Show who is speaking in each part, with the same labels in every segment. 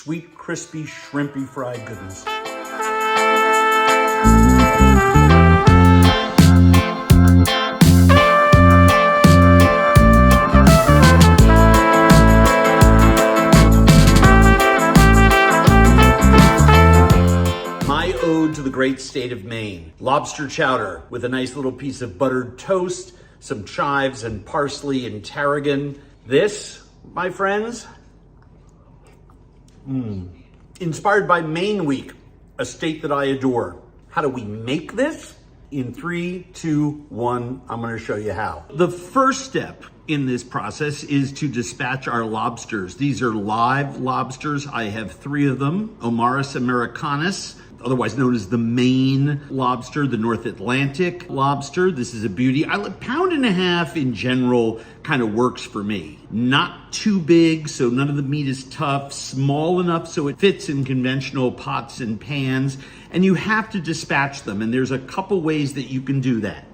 Speaker 1: sweet, crispy, shrimpy fried goodness. My ode to the great state of Maine. Lobster chowder with a nice little piece of buttered toast, some chives and parsley and tarragon. This, my friends, inspired by Maine Week, a state that I adore. How do we make this? In 3, 2, 1, I'm gonna show you how. The first step in this process is to dispatch our lobsters. These are live lobsters. I have 3 of them. Omaris americanus, otherwise known as the Maine lobster, the North Atlantic lobster. This is a beauty. Pound and a half in general kind of works for me. Not too big, so none of the meat is tough. Small enough so it fits in conventional pots and pans. And you have to dispatch them. And there's a couple ways that you can do that.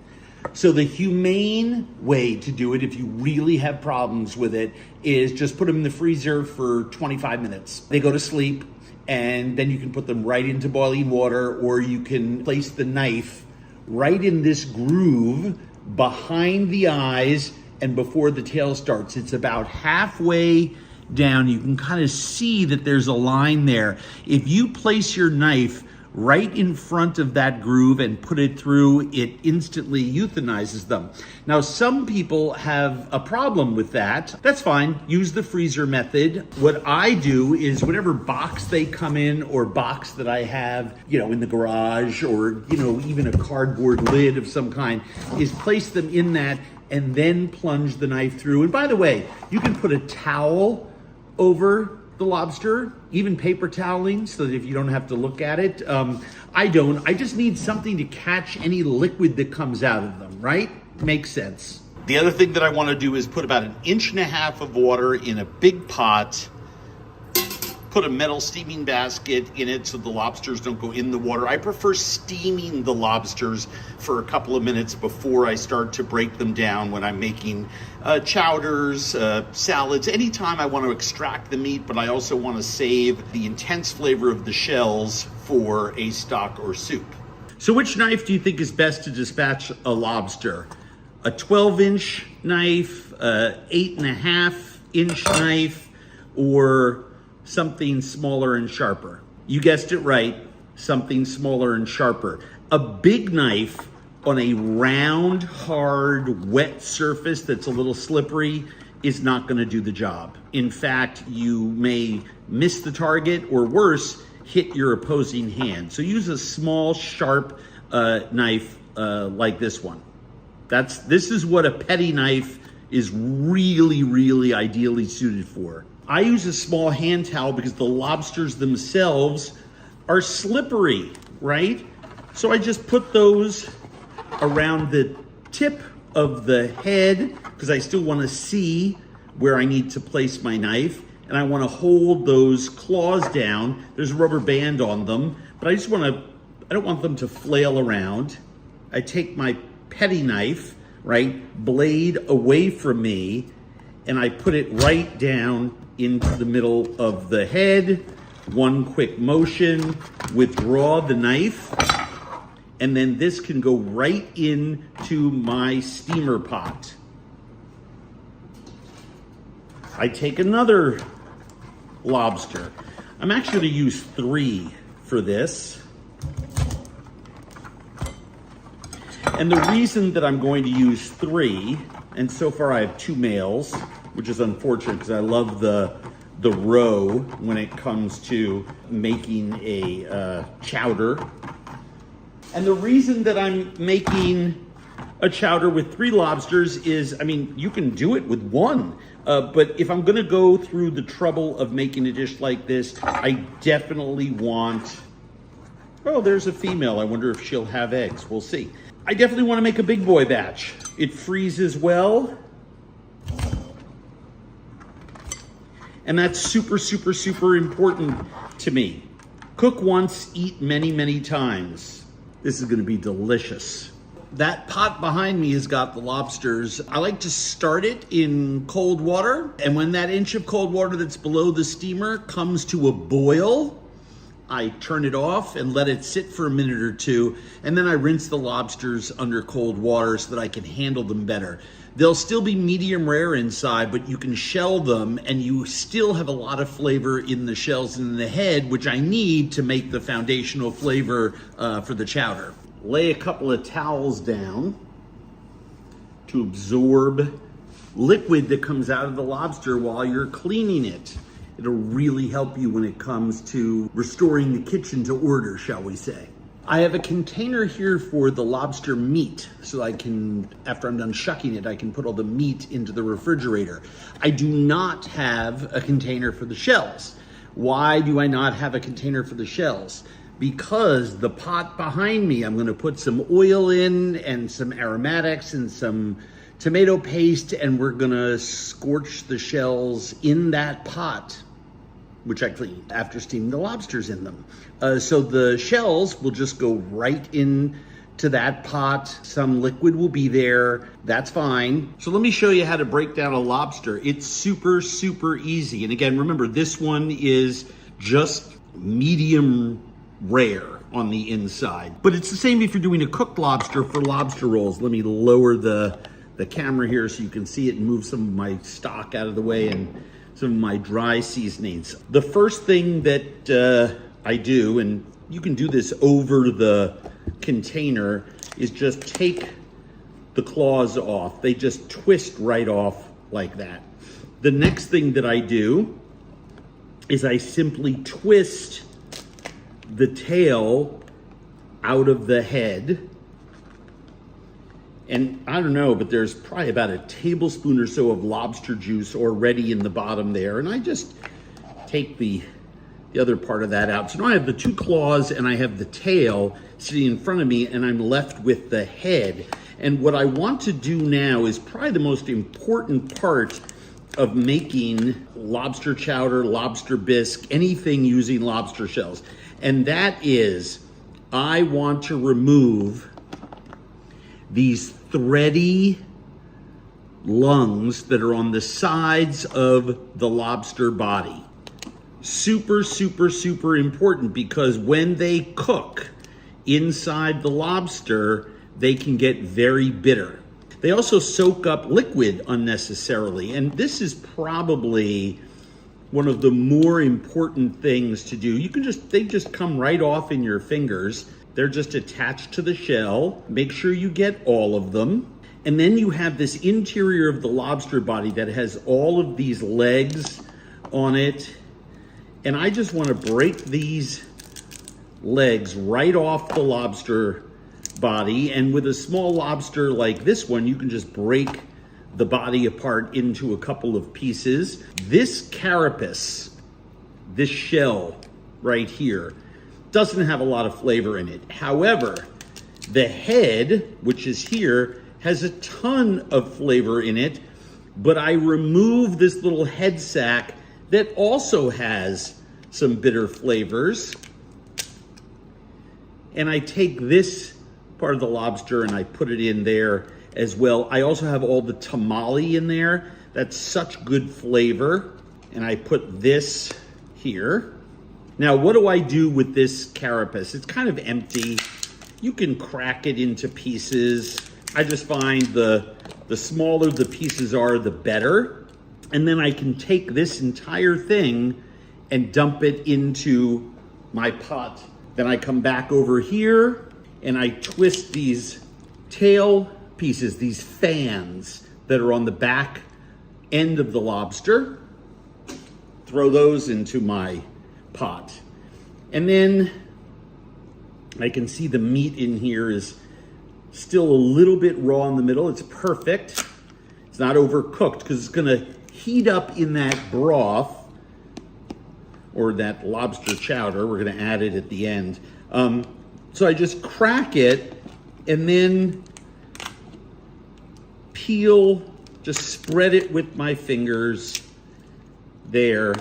Speaker 1: So the humane way to do it, if you really have problems with it, is just put them in the freezer for 25 minutes. They go to sleep. And then you can put them right into boiling water, or you can place the knife right in this groove behind the eyes and before the tail starts. It's about halfway down. You can kind of see that there's a line there. If you place your knife right in front of that groove and put it through, it instantly euthanizes them. Now, some people have a problem with that. That's fine. Use the freezer method. What I do is whatever box they come in or box that I have, in the garage, or, even a cardboard lid of some kind, is place them in that and then plunge the knife through. And by the way, you can put a towel over the lobster, even paper toweling, so that if you don't have to look at it. I don't. I just need something to catch any liquid that comes out of them, right? Makes sense. The other thing that I want to do is put about 1.5 inches of water in a big pot, put a metal steaming basket in it so the lobsters don't go in the water. I prefer steaming the lobsters for a couple of minutes before I start to break them down when I'm making chowders, salads. Anytime I want to extract the meat, but I also want to save the intense flavor of the shells for a stock or soup. So which knife do you think is best to dispatch a lobster? A 12-inch knife, a 8.5-inch knife, or something smaller and sharper? You guessed it right, something smaller and sharper. A big knife on a round, hard, wet surface that's a little slippery is not gonna do the job. In fact, you may miss the target, or worse, hit your opposing hand. So use a small, sharp knife like this one. This is what a petty knife is really, really ideally suited for. I use a small hand towel because the lobsters themselves are slippery, right? So I just put those around the tip of the head because I still want to see where I need to place my knife, and I want to hold those claws down. There's a rubber band on them, but I don't want them to flail around. I take my petty knife, right, blade away from me, and I put it right down into the middle of the head. One quick motion, withdraw the knife, and then this can go right into my steamer pot. I take another lobster. I'm actually gonna use 3 for this. And the reason that I'm going to use 3, and so far I have 2 males, which is unfortunate because I love the roe when it comes to making a chowder. And the reason that I'm making a chowder with 3 lobsters is, you can do it with 1, but if I'm gonna go through the trouble of making a dish like this, I definitely want, oh, there's a female. I wonder if she'll have eggs. We'll see. I definitely want to make a big boy batch. It freezes well. And that's super, super, super important to me. Cook once, eat many, many times. This is gonna be delicious. That pot behind me has got the lobsters. I like to start it in cold water, and when that inch of cold water that's below the steamer comes to a boil, I turn it off and let it sit for a minute or two, and then I rinse the lobsters under cold water so that I can handle them better. They'll still be medium rare inside, but you can shell them and you still have a lot of flavor in the shells and in the head, which I need to make the foundational flavor for the chowder. Lay a couple of towels down to absorb liquid that comes out of the lobster while you're cleaning it. It'll really help you when it comes to restoring the kitchen to order, shall we say. I have a container here for the lobster meat, so I can, after I'm done shucking it, I can put all the meat into the refrigerator. I do not have a container for the shells. Why do I not have a container for the shells? Because the pot behind me, I'm gonna put some oil in and some aromatics and some tomato paste, and we're gonna scorch the shells in that pot, which I cleaned after steaming the lobsters in them. So the shells will just go right into that pot. Some liquid will be there, that's fine. So let me show you how to break down a lobster. It's super, super easy. And again, remember, this one is just medium rare on the inside. But it's the same if you're doing a cooked lobster for lobster rolls. Let me lower the camera here so you can see it and move some of my stock out of the way and some of my dry seasonings. The first thing that I do, and you can do this over the container, is just take the claws off. They just twist right off like that. The next thing that I do is I simply twist the tail out of the head. And I don't know, but there's probably about a tablespoon or so of lobster juice already in the bottom there. And I just take the other part of that out. So now I have the two claws and I have the tail sitting in front of me, and I'm left with the head. And what I want to do now is probably the most important part of making lobster chowder, lobster bisque, anything using lobster shells. And that is, I want to remove these thready lungs that are on the sides of the lobster body. Super, super, super important, because when they cook inside the lobster, they can get very bitter. They also soak up liquid unnecessarily, and this is probably one of the more important things to do. They just come right off in your fingers. They're just attached to the shell. Make sure you get all of them. And then you have this interior of the lobster body that has all of these legs on it. And I just want to break these legs right off the lobster body. And with a small lobster like this one, you can just break the body apart into a couple of pieces. This carapace, this shell right here, doesn't have a lot of flavor in it. However, the head, which is here, has a ton of flavor in it, but I remove this little head sack that also has some bitter flavors. And I take this part of the lobster and I put it in there as well. I also have all the tamale in there. That's such good flavor. And I put this here. Now, what do I do with this carapace? It's kind of empty. You can crack it into pieces. I just find the smaller the pieces are, the better. And then I can take this entire thing and dump it into my pot. Then I come back over here and I twist these tail pieces, these fans that are on the back end of the lobster, throw those into my pot. And then I can see the meat in here is still a little bit raw in the middle. It's perfect. It's not overcooked because it's gonna heat up in that broth or that lobster chowder. We're gonna add it at the end. So I just crack it and then peel, just spread it with my fingers there,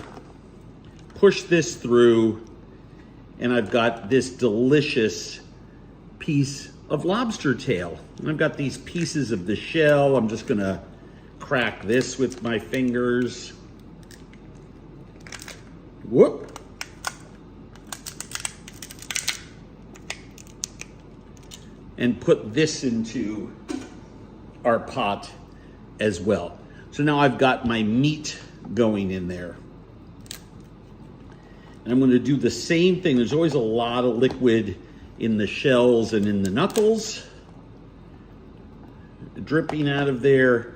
Speaker 1: push this through, and I've got this delicious piece of lobster tail. And I've got these pieces of the shell. I'm just gonna crack this with my fingers. Whoop. And put this into our pot as well. So now I've got my meat going in there. And I'm gonna do the same thing. There's always a lot of liquid in the shells and in the knuckles. Dripping out of there.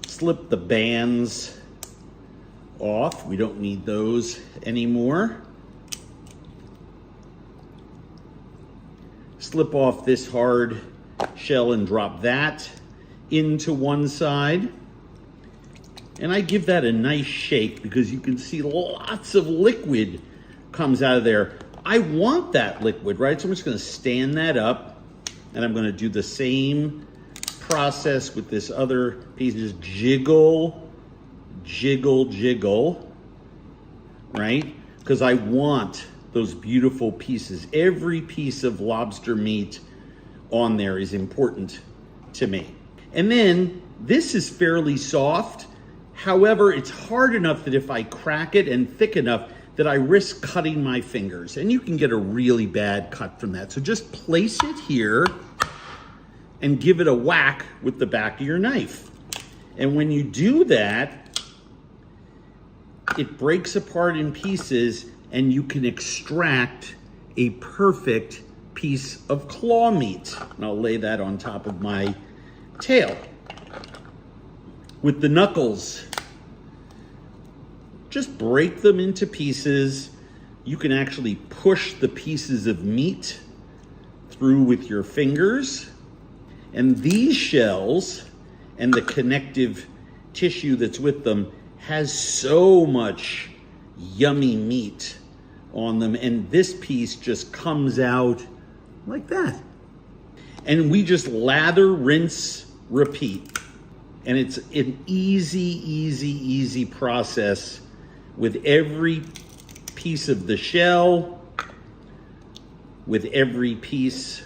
Speaker 1: Slip the bands off. We don't need those anymore. Slip off this hard shell and drop that into one side. And I give that a nice shake because you can see lots of liquid comes out of there. I want that liquid, right? So I'm just gonna stand that up and I'm gonna do the same process with this other piece. Just jiggle, jiggle, jiggle, right? Because I want those beautiful pieces. Every piece of lobster meat on there is important to me. And then this is fairly soft. However, it's hard enough that if I crack it and thick enough that I risk cutting my fingers. And you can get a really bad cut from that. So just place it here and give it a whack with the back of your knife. And when you do that, it breaks apart in pieces and you can extract a perfect piece of claw meat. And I'll lay that on top of my tail. With the knuckles, just break them into pieces. You can actually push the pieces of meat through with your fingers. And these shells and the connective tissue that's with them has so much yummy meat on them, and this piece just comes out like that. And we just lather, rinse, repeat. And it's an easy process with every piece of the shell, with every piece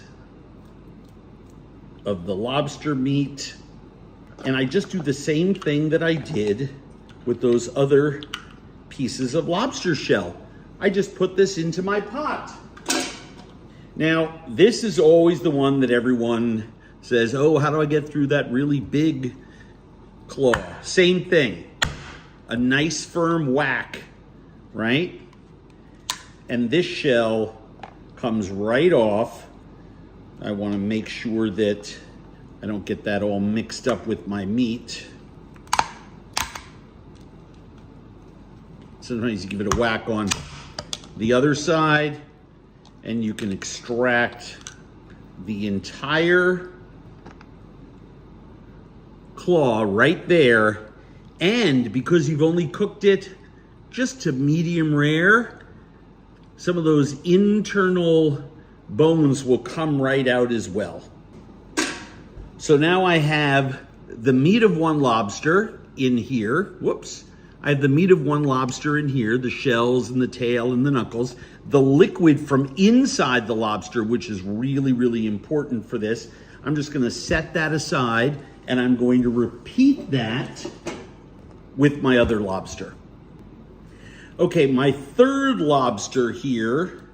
Speaker 1: of the lobster meat. And I just do the same thing that I did with those other pieces of lobster shell. I just put this into my pot. Now, this is always the one that everyone says, oh, how do I get through that really big claw? Same thing, a nice firm whack, right? And this shell comes right off. I want to make sure that I don't get that all mixed up with my meat. Sometimes you give it a whack on the other side and you can extract the entire claw right there. And because you've only cooked it just to medium rare, some of those internal bones will come right out as well. So now I have the meat of one lobster in here. Whoops. I have the meat of one lobster in here, the shells and the tail and the knuckles. The liquid from inside the lobster, which is really important for this. I'm just gonna set that aside and I'm going to repeat that with my other lobster. Okay, my third lobster here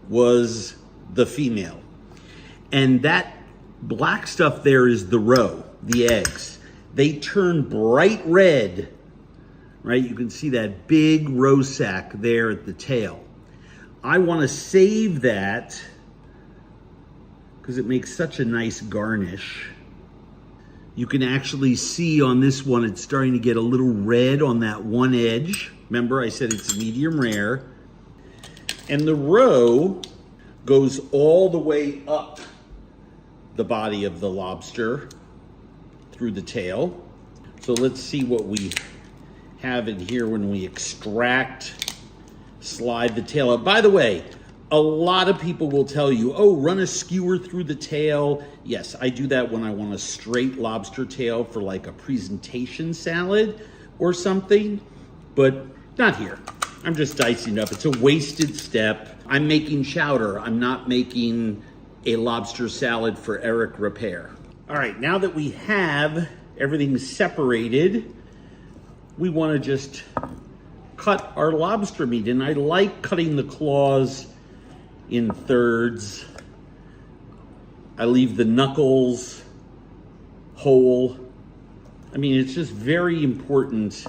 Speaker 1: was the female. And that black stuff there is the roe, the eggs. They turn bright red, right? You can see that big roe sack there at the tail. I want to save that because it makes such a nice garnish. You can actually see on this one, it's starting to get a little red on that one edge. Remember, I said it's medium rare. And the roe goes all the way up the body of the lobster through the tail. So let's see what we have in here when we extract, slide the tail up. By the way, a lot of people will tell you, oh, run a skewer through the tail. Yes, I do that when I want a straight lobster tail for like a presentation salad or something, but not here. I'm just dicing it up. It's a wasted step. I'm making chowder. I'm not making a lobster salad for Eric Repair. All right, now that we have everything separated, we want to just cut our lobster meat. And I like cutting the claws in thirds. I leave the knuckles whole. I mean, it's just very important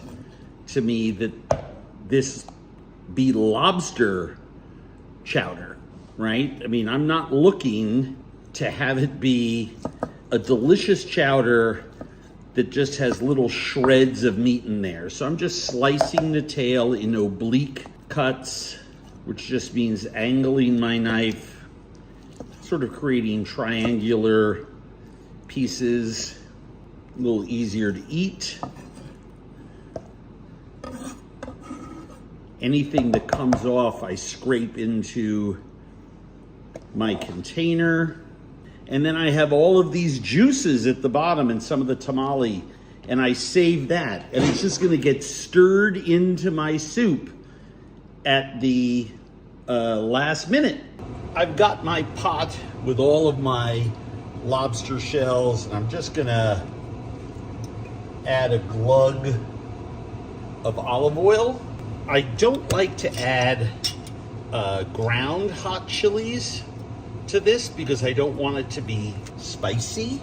Speaker 1: to me that this be lobster chowder, right? I mean, I'm not looking to have it be a delicious chowder that just has little shreds of meat in there. So I'm just slicing the tail in oblique cuts, which just means angling my knife, sort of creating triangular pieces, a little easier to eat. Anything that comes off, I scrape into my container. And then I have all of these juices at the bottom and some of the tamale, and I save that. And it's just gonna get stirred into my soup at the last minute. I've got my pot with all of my lobster shells, and I'm just gonna add a glug of olive oil. I don't like to add ground hot chilies to this because I don't want it to be spicy,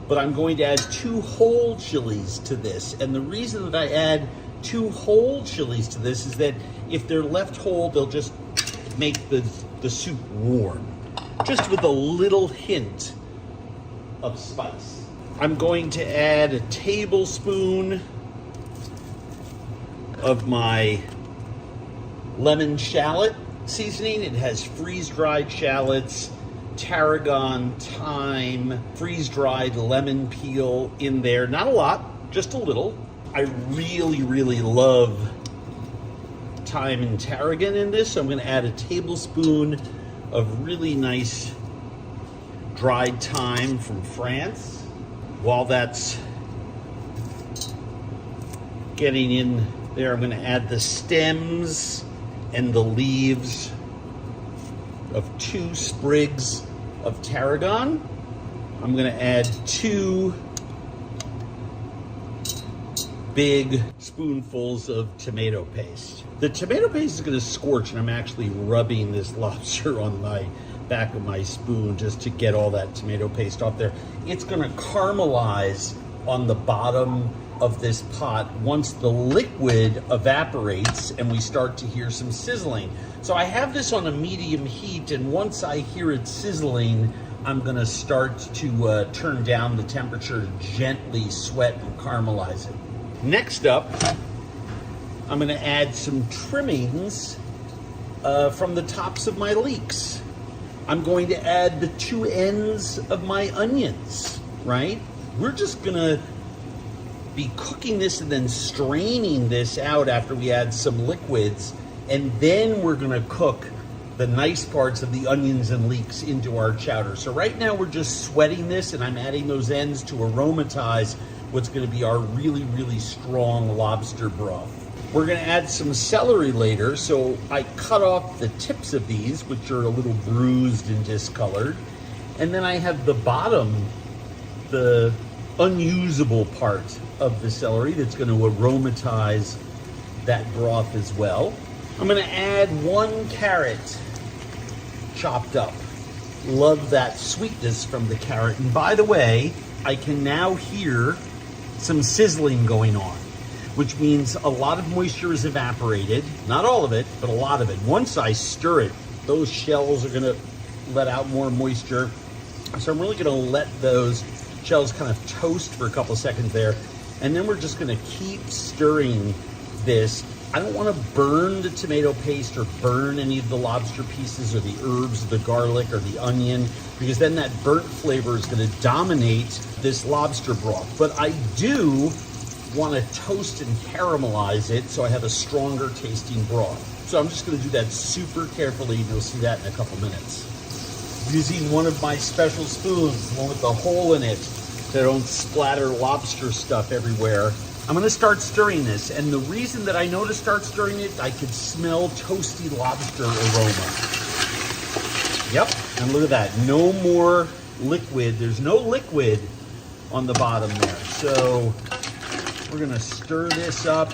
Speaker 1: but I'm going to add 2 whole chilies to this. And the reason that I add 2 whole chilies to this is that if they're left whole, they'll just make the soup warm, just with a little hint of spice. I'm going to add a tablespoon of my lemon shallot seasoning. It has freeze-dried shallots, tarragon, thyme, freeze-dried lemon peel in there. Not a lot, just a little. I really, really love thyme and tarragon in this, so I'm gonna add a tablespoon of really nice dried thyme from France. While that's getting in there, I'm gonna add the stems and the leaves of 2 sprigs of tarragon. I'm gonna add 2 big spoonfuls of tomato paste. The tomato paste is gonna scorch, and I'm actually rubbing this lobster on my back of my spoon just to get all that tomato paste off there. It's gonna caramelize on the bottom of this pot once the liquid evaporates and we start to hear some sizzling. So I have this on a medium heat, and once I hear it sizzling, I'm gonna start to turn down the temperature to gently sweat and caramelize it. Next up, I'm gonna add some trimmings from the tops of my leeks. I'm going to add the 2 ends of my onions, right? We're just gonna be cooking this and then straining this out after we add some liquids, and then we're gonna cook the nice parts of the onions and leeks into our chowder. So right now we're just sweating this, and I'm adding those ends to aromatize what's gonna be our really, really strong lobster broth. We're gonna add some celery later, so I cut off the tips of these, which are a little bruised and discolored. And then I have the bottom, the unusable part of the celery that's going to aromatize that broth as well. I'm going to add 1 carrot chopped up. Love that sweetness from the carrot. And by the way, I can now hear some sizzling going on, which means a lot of moisture is evaporated. Not all of it, but a lot of it. Once I stir it, those shells are going to let out more moisture. So I'm really going to let those shells kind of toast for a couple of seconds there. And then we're just gonna keep stirring this. I don't wanna burn the tomato paste or burn any of the lobster pieces or the herbs, the garlic or the onion, because then that burnt flavor is gonna dominate this lobster broth. But I do wanna toast and caramelize it so I have a stronger tasting broth. So I'm just gonna do that super carefully, and you'll see that in a couple minutes. Using one of my special spoons, the one with the hole in it, so I don't splatter lobster stuff everywhere. I'm gonna start stirring this, and the reason that I know to start stirring it, I could smell toasty lobster aroma. Yep, and look at that, no more liquid. There's no liquid on the bottom there. So we're gonna stir this up.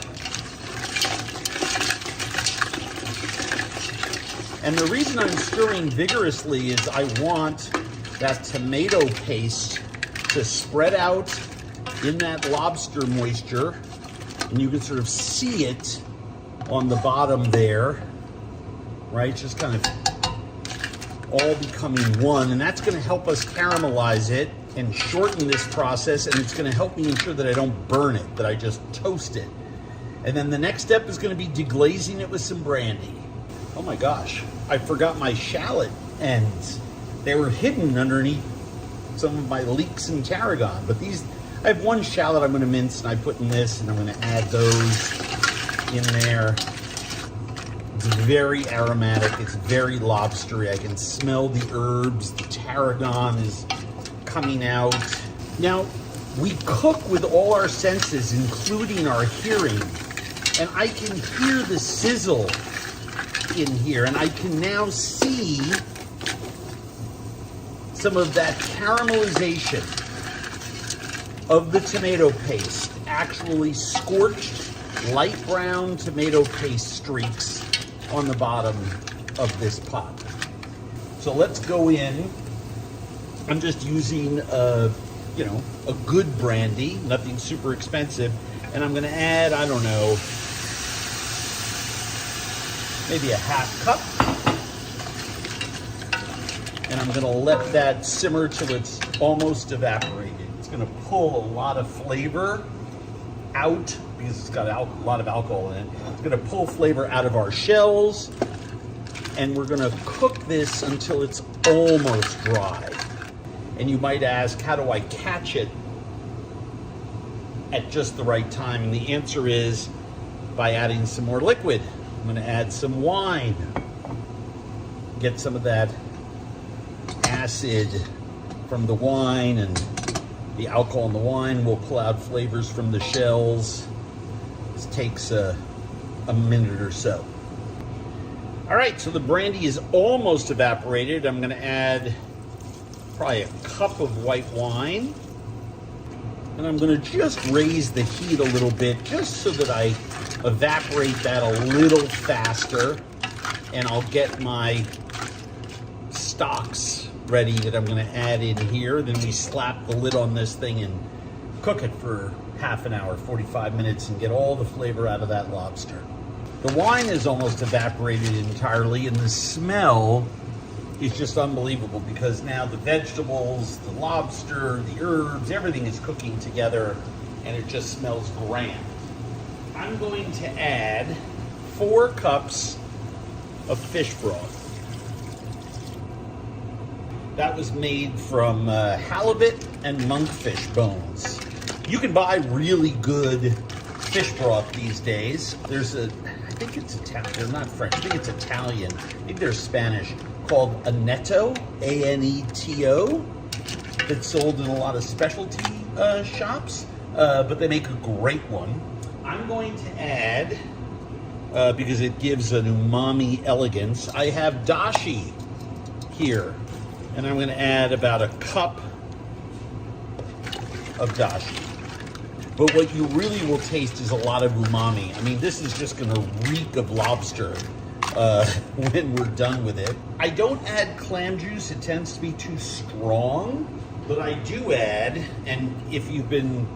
Speaker 1: And the reason I'm stirring vigorously is I want that tomato paste to spread out in that lobster moisture, and you can sort of see it on the bottom there, right? Just kind of all becoming one, and that's gonna help us caramelize it and shorten this process, and it's gonna help me ensure that I don't burn it, that I just toast it. And then the next step is gonna be deglazing it with some brandy. Oh my gosh, I forgot my shallot ends. They were hidden underneath some of my leeks and tarragon, but these, I have one shallot I'm gonna mince and I put in this, and I'm gonna add those in there. It's very aromatic, it's very lobstery. I can smell the herbs, the tarragon is coming out. Now, we cook with all our senses, including our hearing, and I can hear the sizzle in here, and I can now see some of that caramelization of the tomato paste, actually scorched light brown tomato paste streaks on the bottom of this pot. So let's go in. I'm just using a good brandy, nothing super expensive, and I'm gonna add, I don't know, maybe a half cup. And I'm gonna let that simmer till it's almost evaporated. It's gonna pull a lot of flavor out because it's got a lot of alcohol in it. It's gonna pull flavor out of our shells, and we're gonna cook this until it's almost dry. And you might ask, how do I catch it at just the right time? And the answer is by adding some more liquid. I'm gonna add some wine. Get some of that acid from the wine, and the alcohol in the wine will pull out flavors from the shells. This takes a minute or so. All right, so the brandy is almost evaporated. I'm gonna add probably a cup of white wine. And I'm gonna just raise the heat a little bit just so that I evaporate that a little faster, and I'll get my stocks ready that I'm gonna add in here. Then we slap the lid on this thing and cook it for half an hour, 45 minutes, and get all the flavor out of that lobster. The wine is almost evaporated entirely, and the smell is just unbelievable because now the vegetables, the lobster, the herbs, everything is cooking together, and it just smells grand. I'm going to add 4 cups of fish broth. That was made from halibut and monkfish bones. You can buy really good fish broth these days. There's I think it's Italian, they're not French, I think it's Italian, I think they're Spanish, called Aneto, A-N-E-T-O, that's sold in a lot of specialty shops, but they make a great one. I'm going to add, because it gives an umami elegance, I have dashi here, and I'm gonna add about a cup of dashi. But what you really will taste is a lot of umami. I mean, this is just gonna reek of lobster when we're done with it. I don't add clam juice, it tends to be too strong, but I do add, and if you've been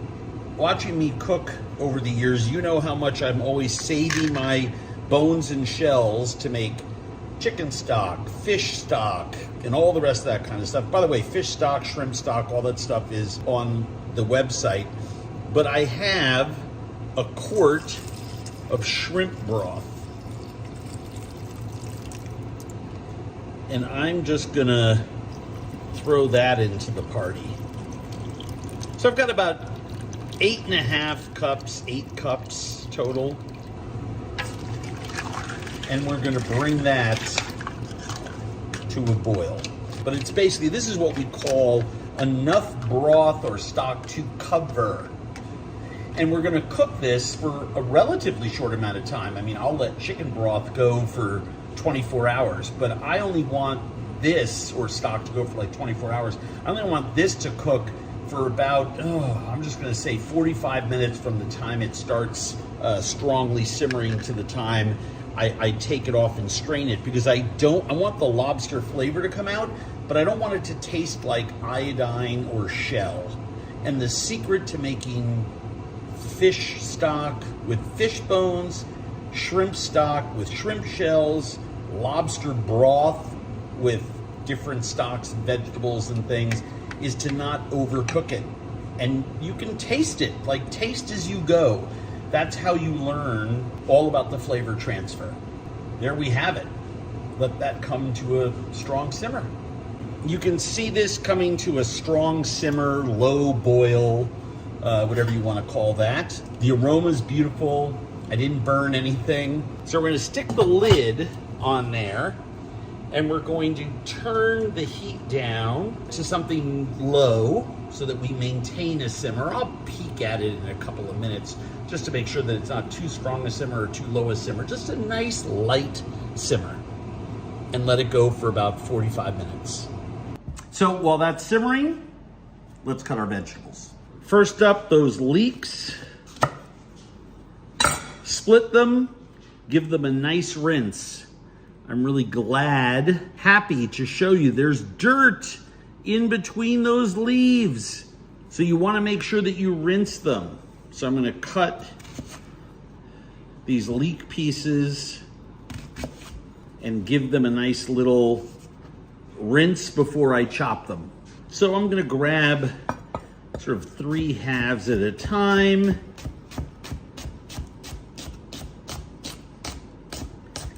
Speaker 1: watching me cook over the years, you know how much I'm always saving my bones and shells to make chicken stock, fish stock, and all the rest of that kind of stuff. By the way, fish stock, shrimp stock, all that stuff is on the website. But I have a quart of shrimp broth. And I'm just gonna throw that into the party. So I've got about 8 cups total. And we're gonna bring that to a boil. But it's basically, this is what we call enough broth or stock to cover. And we're gonna cook this for a relatively short amount of time. I mean, I'll let chicken broth go for 24 hours, but I only want this, or stock, to go for like 24 hours. I only want this to cook for about, I'm just gonna say 45 minutes from the time it starts strongly simmering to the time I take it off and strain it, because I want the lobster flavor to come out, but I don't want it to taste like iodine or shell. And the secret to making fish stock with fish bones, shrimp stock with shrimp shells, lobster broth with different stocks and vegetables and things is to not overcook it. And you can taste it, like taste as you go. That's how you learn all about the flavor transfer. There we have it. Let that come to a strong simmer. You can see this coming to a strong simmer, low boil, whatever you want to call that. The aroma's beautiful. I didn't burn anything. So we're going to stick the lid on there, and we're going to turn the heat down to something low so that we maintain a simmer. I'll peek at it in a couple of minutes just to make sure that it's not too strong a simmer or too low a simmer. Just a nice light simmer, and let it go for about 45 minutes. So while that's simmering, let's cut our vegetables. First up, those leeks. Split them, give them a nice rinse. I'm really happy to show you there's dirt in between those leaves. So you want to make sure that you rinse them. So I'm going to cut these leek pieces and give them a nice little rinse before I chop them. So I'm going to grab sort of 3 halves at a time.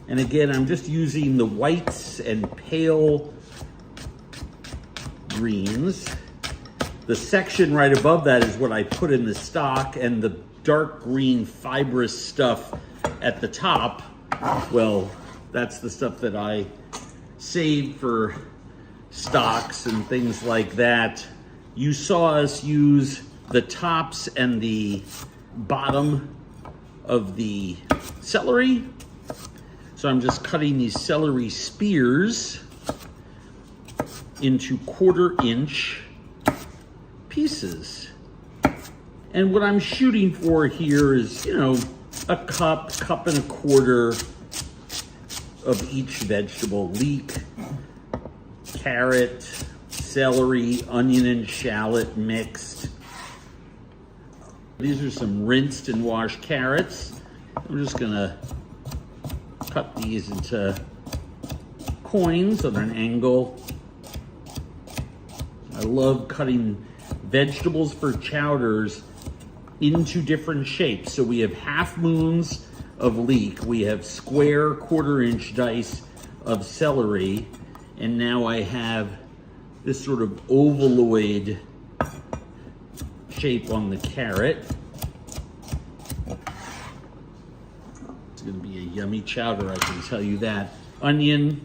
Speaker 1: And again, I'm just using the whites and pale greens. The section right above that is what I put in the stock, and the dark green fibrous stuff at the top, well, that's the stuff that I saved for stocks and things like that. You saw us use the tops and the bottom of the celery. So I'm just cutting these celery spears into 1/4 inch pieces. And what I'm shooting for here is, a cup and a quarter of each vegetable. Leek, carrot, celery, onion and shallot mixed. These are some rinsed and washed carrots. I'm just gonna cut these into coins at an angle. I love cutting vegetables for chowders into different shapes. So we have half moons of leek, we have square 1/4 inch dice of celery, and now I have this sort of ovaloid shape on the carrot. It's gonna be a yummy chowder, I can tell you that. Onion,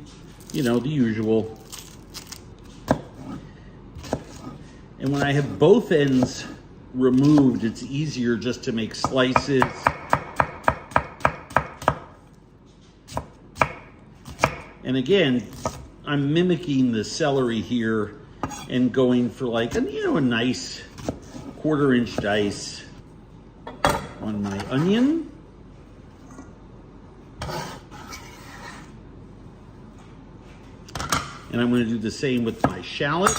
Speaker 1: the usual. And when I have both ends removed, it's easier just to make slices. And again, I'm mimicking the celery here and going for like, a nice 1/4 inch dice on my onion. And I'm going to do the same with my shallot.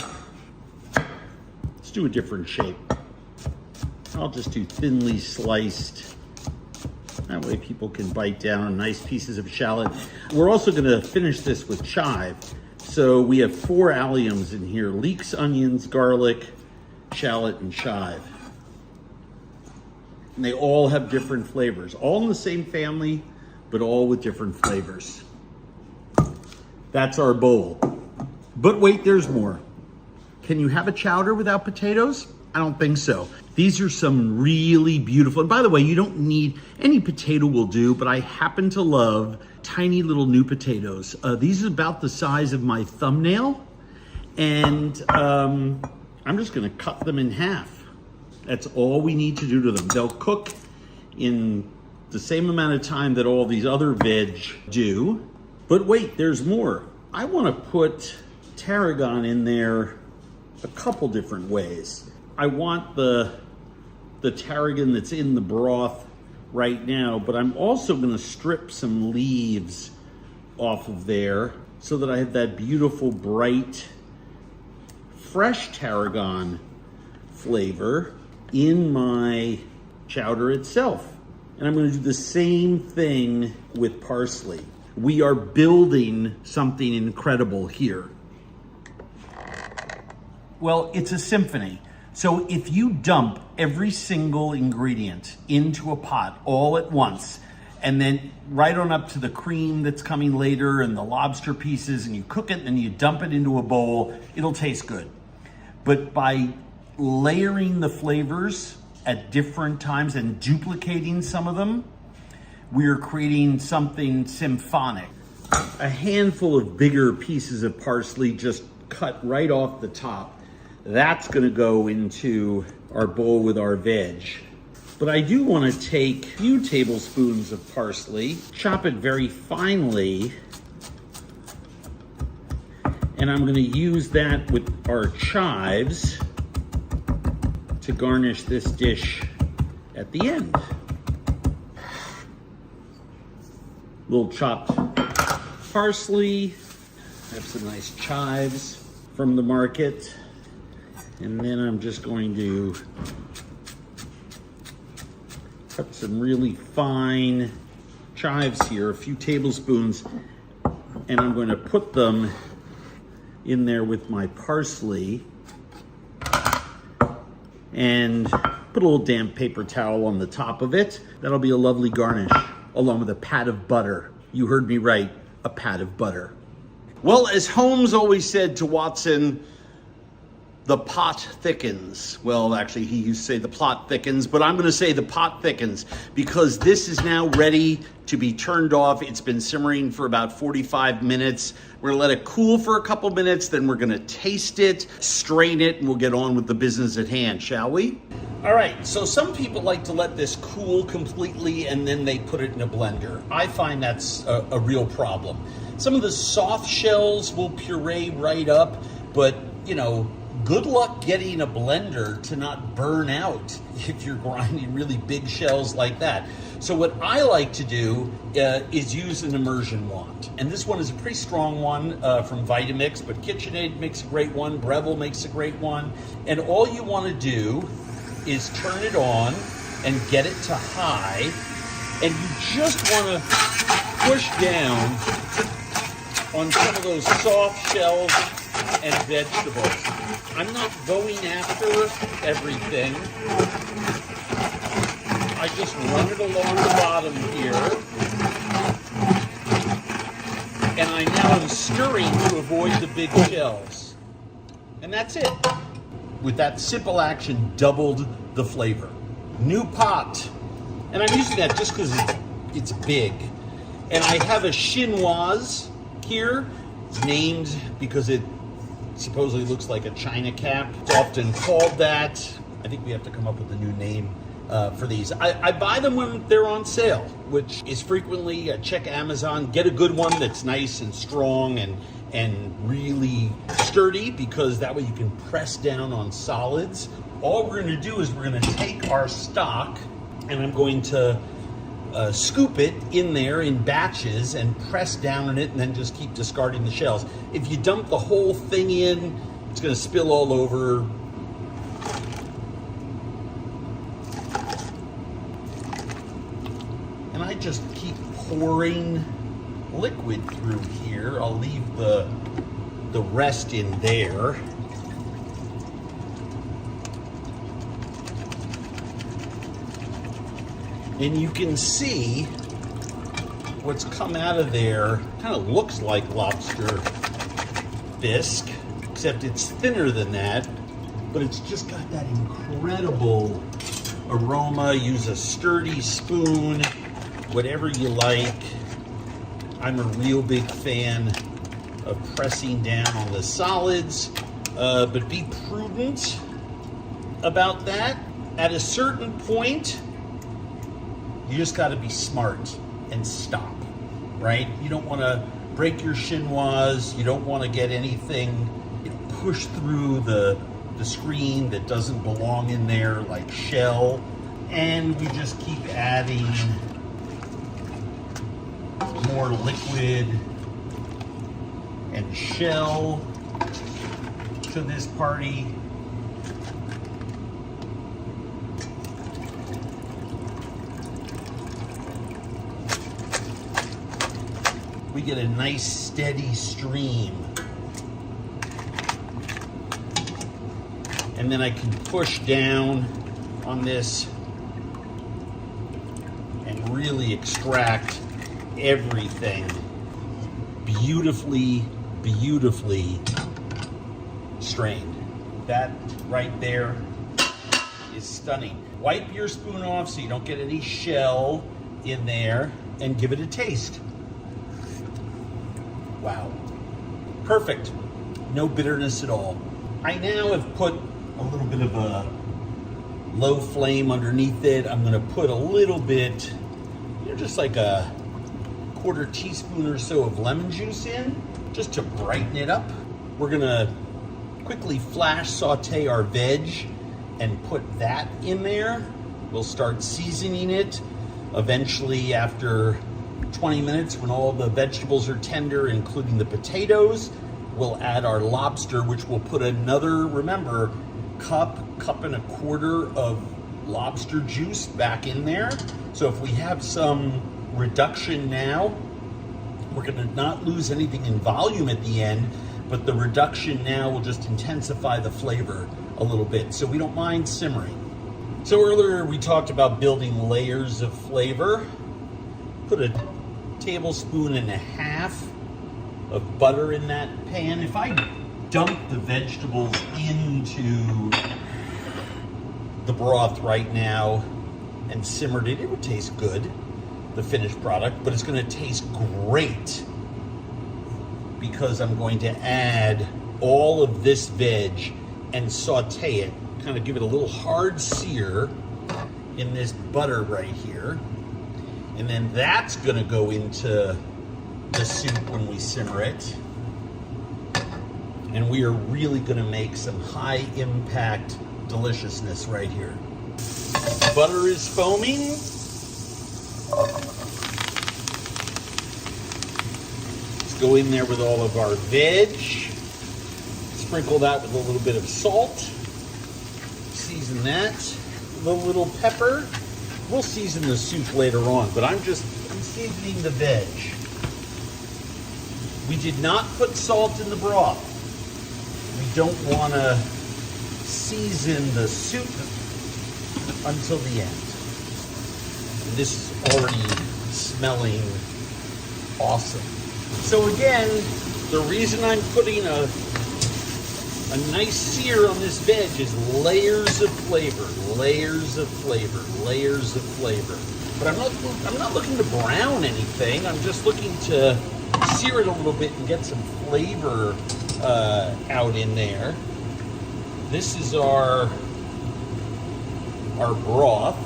Speaker 1: Let's do a different shape. I'll just do thinly sliced. That way people can bite down on nice pieces of shallot. We're also going to finish this with chive. So we have 4 alliums in here: leeks, onions, garlic, shallot, and chive. And they all have different flavors. All in the same family, but all with different flavors. That's our bowl. But wait, there's more. Can you have a chowder without potatoes? I don't think so. These are some really beautiful, and by the way, you don't need, any potato will do, but I happen to love tiny little new potatoes. These are about the size of my thumbnail, and I'm just gonna cut them in half. That's all we need to do to them. They'll cook in the same amount of time that all these other veg do. But wait, there's more. I want to put tarragon in there a couple different ways. I want the tarragon that's in the broth right now, but I'm also going to strip some leaves off of there so that I have that beautiful, bright, fresh tarragon flavor in my chowder itself. And I'm going to do the same thing with parsley. We are building something incredible here. Well, it's a symphony. So if you dump every single ingredient into a pot all at once, and then right on up to the cream that's coming later and the lobster pieces, and you cook it and you dump it into a bowl, it'll taste good. But by layering the flavors at different times and duplicating some of them, we're creating something symphonic. A handful of bigger pieces of parsley just cut right off the top. That's gonna go into our bowl with our veg. But I do wanna take a few tablespoons of parsley, chop it very finely, and I'm gonna use that with our chives to garnish this dish at the end. Little chopped parsley, I have some nice chives from the market. And then I'm just going to cut some really fine chives here, a few tablespoons, and I'm going to put them in there with my parsley and put a little damp paper towel on the top of it. That'll be a lovely garnish, along with a pat of butter. You heard me right, a pat of butter. Well, as Holmes always said to Watson, the pot thickens. Well, actually, he used to say the plot thickens, but I'm going to say the pot thickens because this is now ready to be turned off. It's been simmering for about 45 minutes. We're going to let it cool for a couple minutes, then we're going to taste it, strain it, and we'll get on with the business at hand, shall we? All right, so some people like to let this cool completely and then they put it in a blender. I find that's a real problem. Some of the soft shells will puree right up, but, you know, good luck getting a blender to not burn out if you're grinding really big shells like that. So what I like to do is use an immersion wand. And this one is a pretty strong one from Vitamix, but KitchenAid makes a great one, Breville makes a great one. And all you want to do is turn it on and get it to high. And you just want to push down on some of those soft shells and vegetables. I'm not going after everything. I just run it along the bottom here. And I now am stirring to avoid the big shells. And that's it. With that simple action, doubled the flavor. New pot. And I'm using that just because it's big. And I have a chinoise here. It's named because it supposedly looks like a china cap. It's often called that. I think we have to come up with a new name for these. I buy them when they're on sale, which is frequently, check Amazon, get a good one that's nice and strong and really sturdy, because that way you can press down on solids. All we're gonna do is we're gonna take our stock and I'm going to scoop it in there in batches and press down on it and then just keep discarding the shells. If you dump the whole thing in, it's gonna spill all over. And I just keep pouring liquid through here. I'll leave the rest in there. And you can see what's come out of there. Kind of looks like lobster bisque, except it's thinner than that, but it's just got that incredible aroma. Use a sturdy spoon, whatever you like. I'm a real big fan of pressing down on the solids, but be prudent about that. At a certain point, you just got to be smart and stop, right? You don't want to break your chinoise. You don't want to get anything pushed through the screen that doesn't belong in there, like shell. And we just keep adding more liquid and shell to this party. We get a nice steady stream. And then I can push down on this and really extract everything beautifully, beautifully strained. That right there is stunning. Wipe your spoon off so you don't get any shell in there, and give it a taste. Wow, perfect. No bitterness at all. I now have put a little bit of a low flame underneath it. I'm gonna put a little bit, just like a quarter teaspoon or so of lemon juice in, just to brighten it up. We're gonna quickly flash saute our veg and put that in there. We'll start seasoning it. Eventually, after 20 minutes, when all the vegetables are tender, including the potatoes, we'll add our lobster, which will put another, remember, cup and a quarter of lobster juice back in there. So if we have some reduction now, we're gonna not lose anything in volume at the end, but the reduction now will just intensify the flavor a little bit. So we don't mind simmering. So earlier we talked about building layers of flavor. Put a tablespoon and a half of butter in that pan. If I dump the vegetables into the broth right now and simmered it, it would taste good, the finished product, but it's gonna taste great because I'm going to add all of this veg and saute it, kind of give it a little hard sear in this butter right here. And then that's gonna go into the soup when we simmer it. And we are really gonna make some high impact deliciousness right here. Butter is foaming. Let's go in there with all of our veg. Sprinkle that with a little bit of salt. Season that with a little pepper. We'll season the soup later on, but I'm seasoning the veg. We did not put salt in the broth. We don't want to season the soup until the end. And this is already smelling awesome. So again, the reason I'm putting a nice sear on this veg is layers of flavor, layers of flavor, layers of flavor. But I'm not looking to brown anything. I'm just looking to sear it a little bit and get some flavor out in there. This is our broth,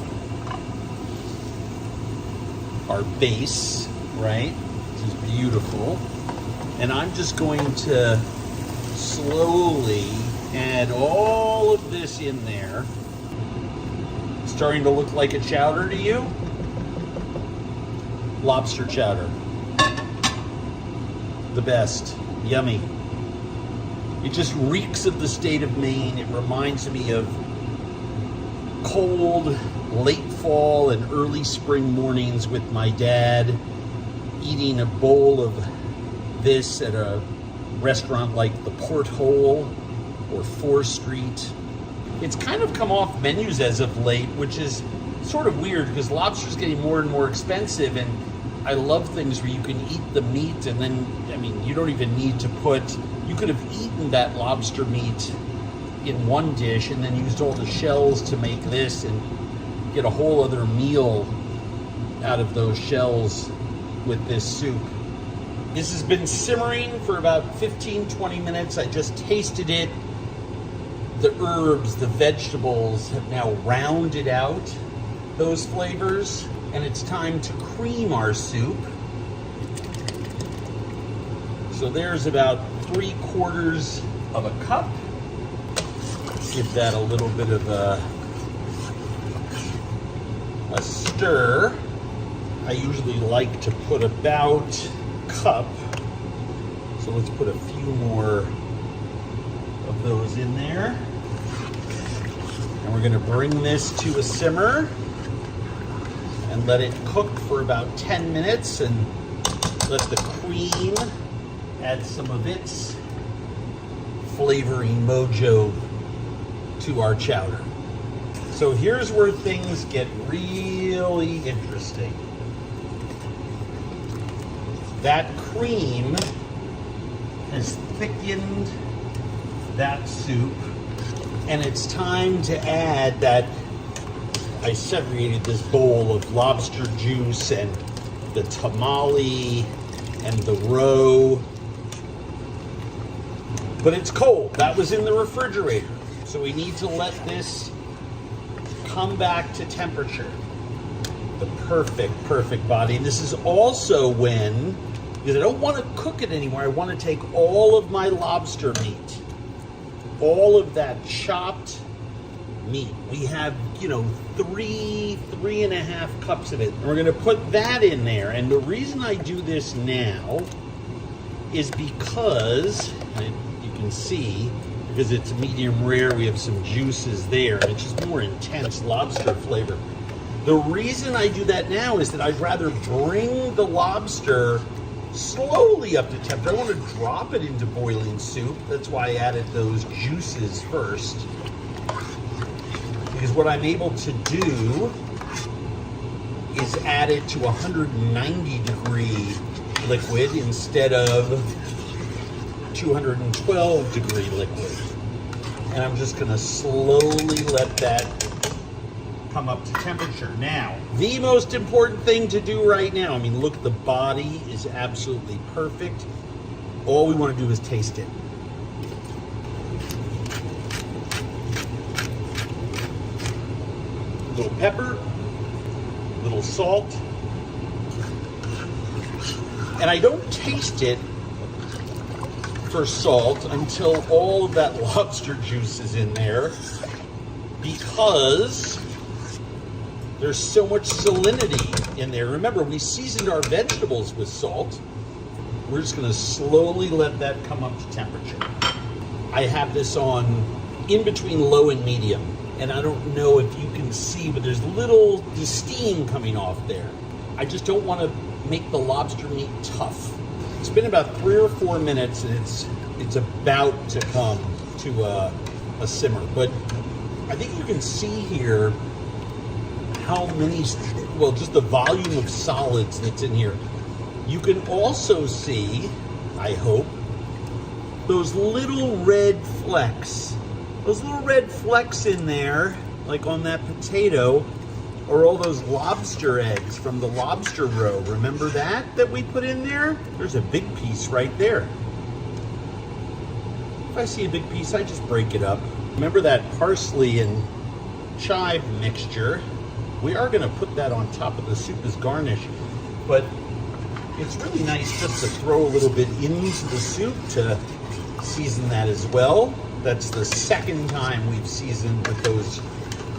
Speaker 1: our base, right? This is beautiful. And I'm just going to slowly add all of this in there. Starting to look like a chowder to you? Lobster chowder. The best. Yummy. It just reeks of the state of Maine. It reminds me of cold, late fall and early spring mornings with my dad eating a bowl of this at a restaurant like the Porthole or 4th Street. It's kind of come off menus as of late, which is sort of weird because lobster's getting more and more expensive, and I love things where you can eat the meat and then, I mean, you don't even need to you could have eaten that lobster meat in one dish and then used all the shells to make this and get a whole other meal out of those shells with this soup. This has been simmering for about 15-20 minutes. I just tasted it. The herbs, the vegetables have now rounded out those flavors, and it's time to cream our soup. So there's about 3/4 of a cup. Give that a little bit of a stir. I usually like to put about a cup. So let's put a few more of those in there. And we're gonna bring this to a simmer and let it cook for about 10 minutes and let the cream add some of its flavoring mojo to our chowder. So here's where things get really interesting. That cream has thickened that soup, and it's time to add that. I segregated this bowl of lobster juice and the tamale and the roe, but it's cold. That was in the refrigerator. So we need to let this come back to temperature. The perfect body. And this is also when, because I don't want to cook it anymore, I want to take all of my lobster meat, all of that chopped meat. We have, 3.5 cups of it. And we're gonna put that in there. And the reason I do this now is because, you can see, because it's medium rare, we have some juices there, and it's just more intense lobster flavor. The reason I do that now is that I'd rather bring the lobster slowly up to temperature. I don't want to drop it into boiling soup. That's why I added those juices first. Because what I'm able to do is add it to 190-degree liquid instead of 212-degree liquid. And I'm just going to slowly let that come up to temperature. Now, the most important thing to do right now, look, the body is absolutely perfect. All we want to do is taste it. A little pepper, a little salt. And I don't taste it for salt until all of that lobster juice is in there, because there's so much salinity in there. Remember, we seasoned our vegetables with salt. We're just gonna slowly let that come up to temperature. I have this on in between low and medium, and I don't know if you can see, but there's little steam coming off there. I just don't wanna make the lobster meat tough. It's been about 3 or 4 minutes, and it's about to come to a simmer. But I think you can see here how many, just the volume of solids that's in here. You can also see, I hope, those little red flecks. Those little red flecks in there, like on that potato, are all those lobster eggs from the lobster roe. Remember that we put in there? There's a big piece right there. If I see a big piece, I just break it up. Remember that parsley and chive mixture? We are gonna put that on top of the soup as garnish, but it's really nice just to throw a little bit into the soup to season that as well. That's the second time we've seasoned with those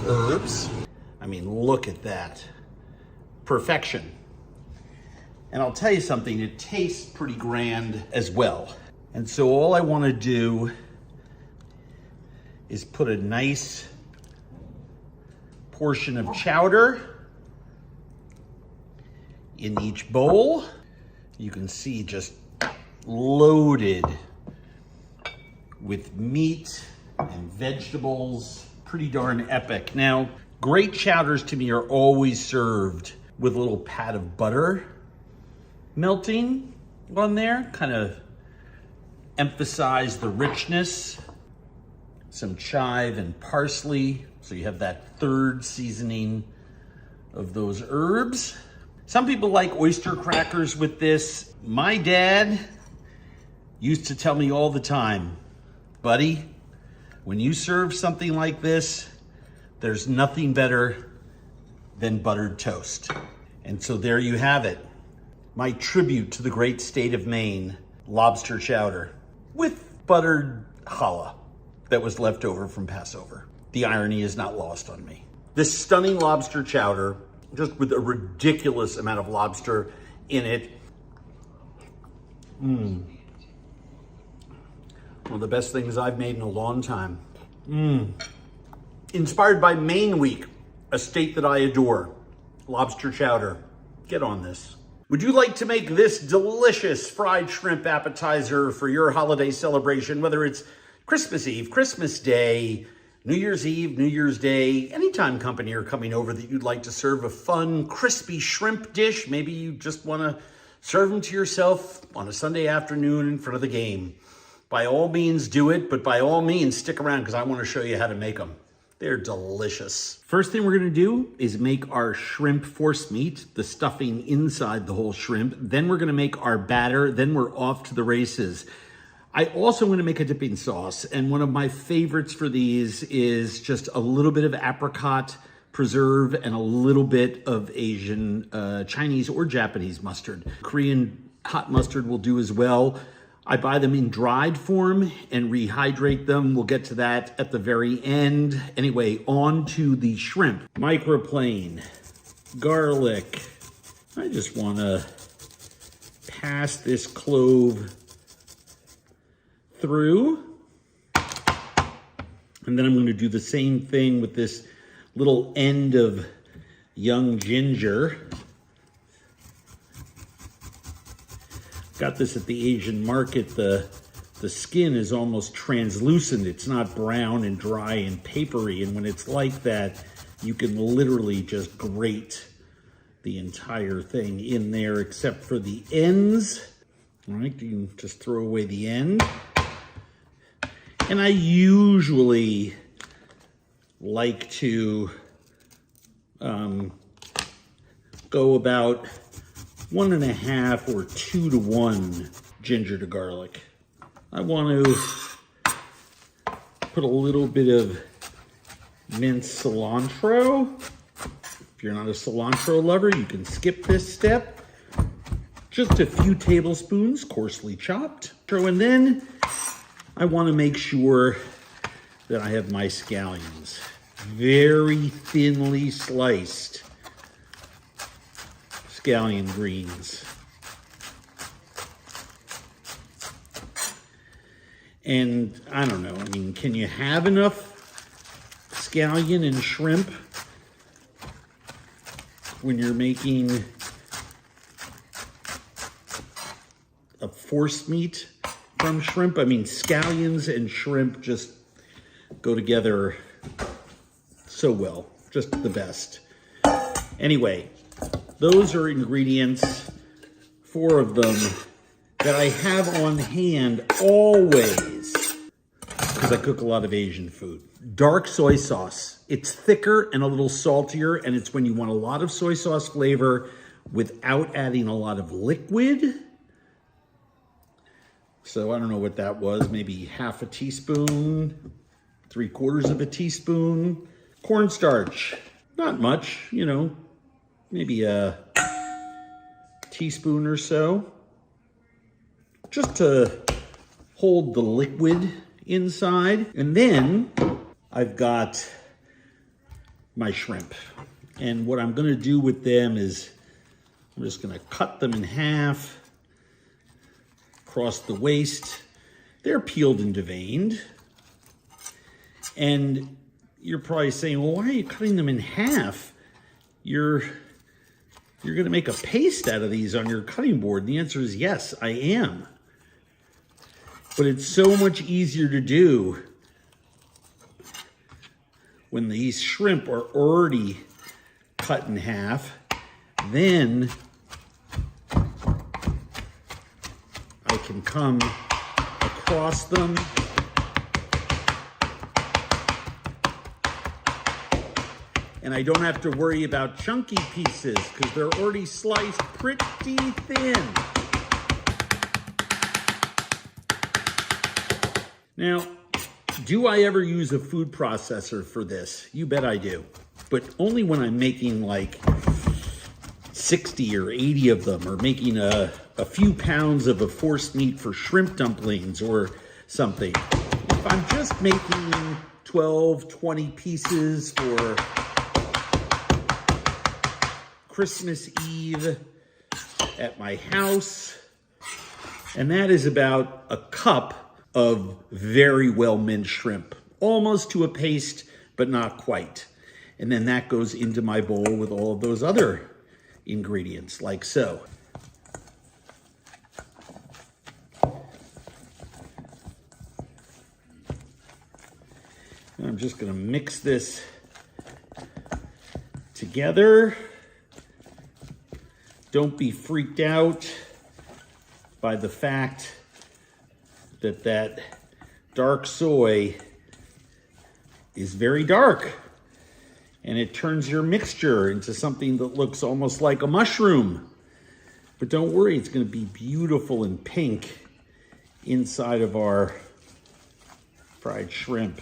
Speaker 1: herbs. Look at that. Perfection. And I'll tell you something, it tastes pretty grand as well. And so all I want to do is put a nice portion of chowder in each bowl. You can see just loaded with meat and vegetables. Pretty darn epic. Now, great chowders to me are always served with a little pat of butter melting on there, kind of emphasize the richness. Some chive and parsley, so you have that third seasoning of those herbs. Some people like oyster crackers with this. My dad used to tell me all the time, buddy, When you serve something like this, there's nothing better than buttered toast. And so there you have it. My tribute to the great state of Maine, lobster chowder with buttered challah that was left over from Passover. The irony is not lost on me. This stunning lobster chowder, just with a ridiculous amount of lobster in it. One of the best things I've made in a long time. Inspired by Maine Week, a state that I adore. Lobster chowder. Get on this. Would you like to make this delicious fried shrimp appetizer for your holiday celebration, whether it's Christmas Eve, Christmas Day, New Year's Eve, New Year's Day, anytime company are coming over that you'd like to serve a fun, crispy shrimp dish? Maybe you just want to serve them to yourself on a Sunday afternoon in front of the game. By all means do it, but by all means stick around because I want to show you how to make them. They're delicious. First thing we're gonna do is make our shrimp force meat, the stuffing inside the whole shrimp. Then we're gonna make our batter, then we're off to the races. I also want to make a dipping sauce, and one of my favorites for these is just a little bit of apricot preserve and a little bit of Asian, Chinese or Japanese mustard. Korean hot mustard will do as well. I buy them in dried form and rehydrate them. We'll get to that at the very end. Anyway, on to the shrimp. Microplane, garlic. I just want to pass this clove through. And then I'm going to do the same thing with this little end of young ginger. Got this at the Asian market. The skin is almost translucent. It's not brown and dry and papery. And when it's like that, you can literally just grate the entire thing in there except for the ends. All right, you can just throw away the end. And I usually like to go about 1.5 or 2 to 1 ginger to garlic. I want to put a little bit of minced cilantro. If you're not a cilantro lover, you can skip this step. Just a few tablespoons, coarsely chopped. And then I want to make sure that I have my scallions. Very thinly sliced scallion greens. And I don't know, I mean, can you have enough scallion and shrimp when you're making a force meat from shrimp? I mean, scallions and shrimp just go together so well, just the best. Anyway, those are ingredients, 4 of them, that I have on hand always, because I cook a lot of Asian food. Dark soy sauce. It's thicker and a little saltier, and it's when you want a lot of soy sauce flavor without adding a lot of liquid. So I don't know what that was, maybe 1/2 teaspoon, 3/4 of a teaspoon. Cornstarch, not much, you know, maybe a teaspoon or so, just to hold the liquid inside. And then I've got my shrimp. And what I'm gonna do with them is I'm just gonna cut them in half, across the waist. They're peeled and deveined. And you're probably saying, well, why are you cutting them in half? You're gonna make a paste out of these on your cutting board. And the answer is yes, I am. But it's so much easier to do when these shrimp are already cut in half. Then I can come across them and I don't have to worry about chunky pieces because they're already sliced pretty thin. Now, Do I ever use a food processor for this? You bet I do. But only when I'm making like 60 or 80 of them, or making a few pounds of a forced meat for shrimp dumplings or something. If I'm just making 12, 20 pieces for Christmas Eve at my house, and that is about a cup of very well minced shrimp, almost to a paste, but not quite. And then that goes into my bowl with all of those other ingredients, like so. And I'm just gonna mix this together. Don't be freaked out by the fact that that dark soy is very dark, and it turns your mixture into something that looks almost like a mushroom. But don't worry, it's gonna be beautiful and pink inside of our fried shrimp.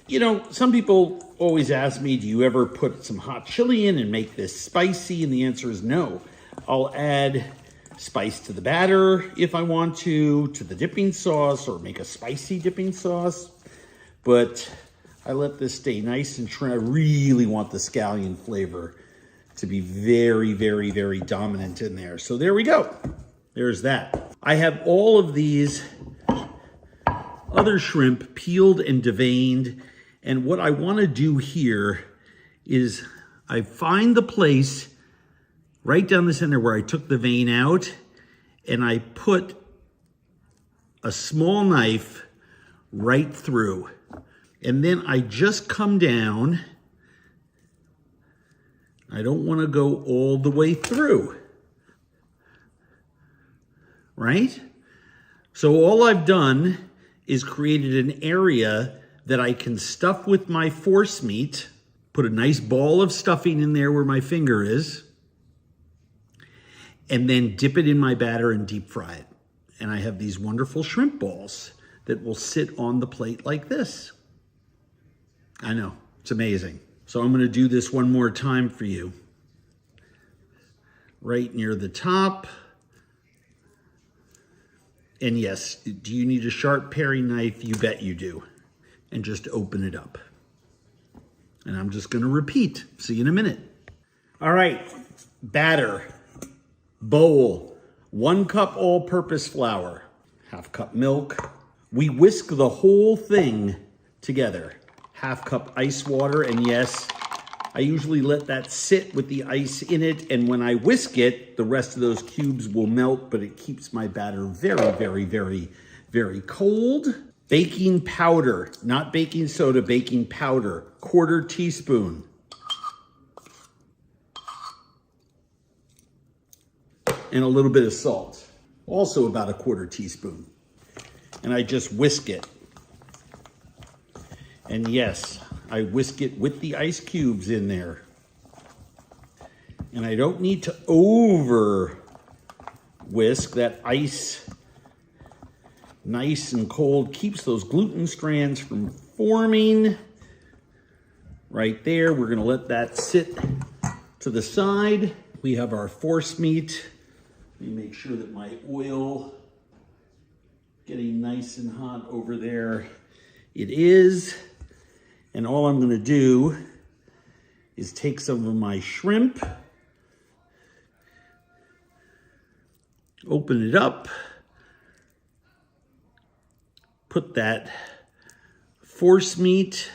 Speaker 1: You know, some people always ask me, do you ever put some hot chili in and make this spicy? And the answer is no. I'll add spice to the batter if I want to the dipping sauce, or make a spicy dipping sauce. But I let this stay nice and trim. I really want the scallion flavor to be very, very, very dominant in there. So there we go. There's that. I have all of these other shrimp peeled and deveined. And what I want to do here is I find the place right down the center where I took the vein out, and I put a small knife right through. And then I just come down. I don't want to go all the way through, right? So all I've done is created an area that I can stuff with my force meat, put a nice ball of stuffing in there where my finger is, and then dip it in my batter and deep fry it. And I have these wonderful shrimp balls that will sit on the plate like this. I know, it's amazing. So I'm gonna do this one more time for you. Right near the top. And yes, do you need a sharp paring knife? You bet you do. And just open it up. And I'm just gonna repeat. See you in a minute. All right, batter, bowl, 1 cup all-purpose flour, 1/2 cup milk. We whisk the whole thing together. 1/2 cup ice water, and yes, I usually let that sit with the ice in it, and when I whisk it, the rest of those cubes will melt, but it keeps my batter very, very, very, very cold. Baking powder, not baking soda, baking powder, 1/4 teaspoon. And a little bit of salt, also about a 1/4 teaspoon. And I just whisk it. And yes, I whisk it with the ice cubes in there. And I don't need to over whisk. That ice, nice and cold, keeps those gluten strands from forming. Right there, we're gonna let that sit to the side. We have our force meat. Let me make sure that my oil getting nice and hot over there. It is. And all I'm gonna do is take some of my shrimp, open it up, put that force meat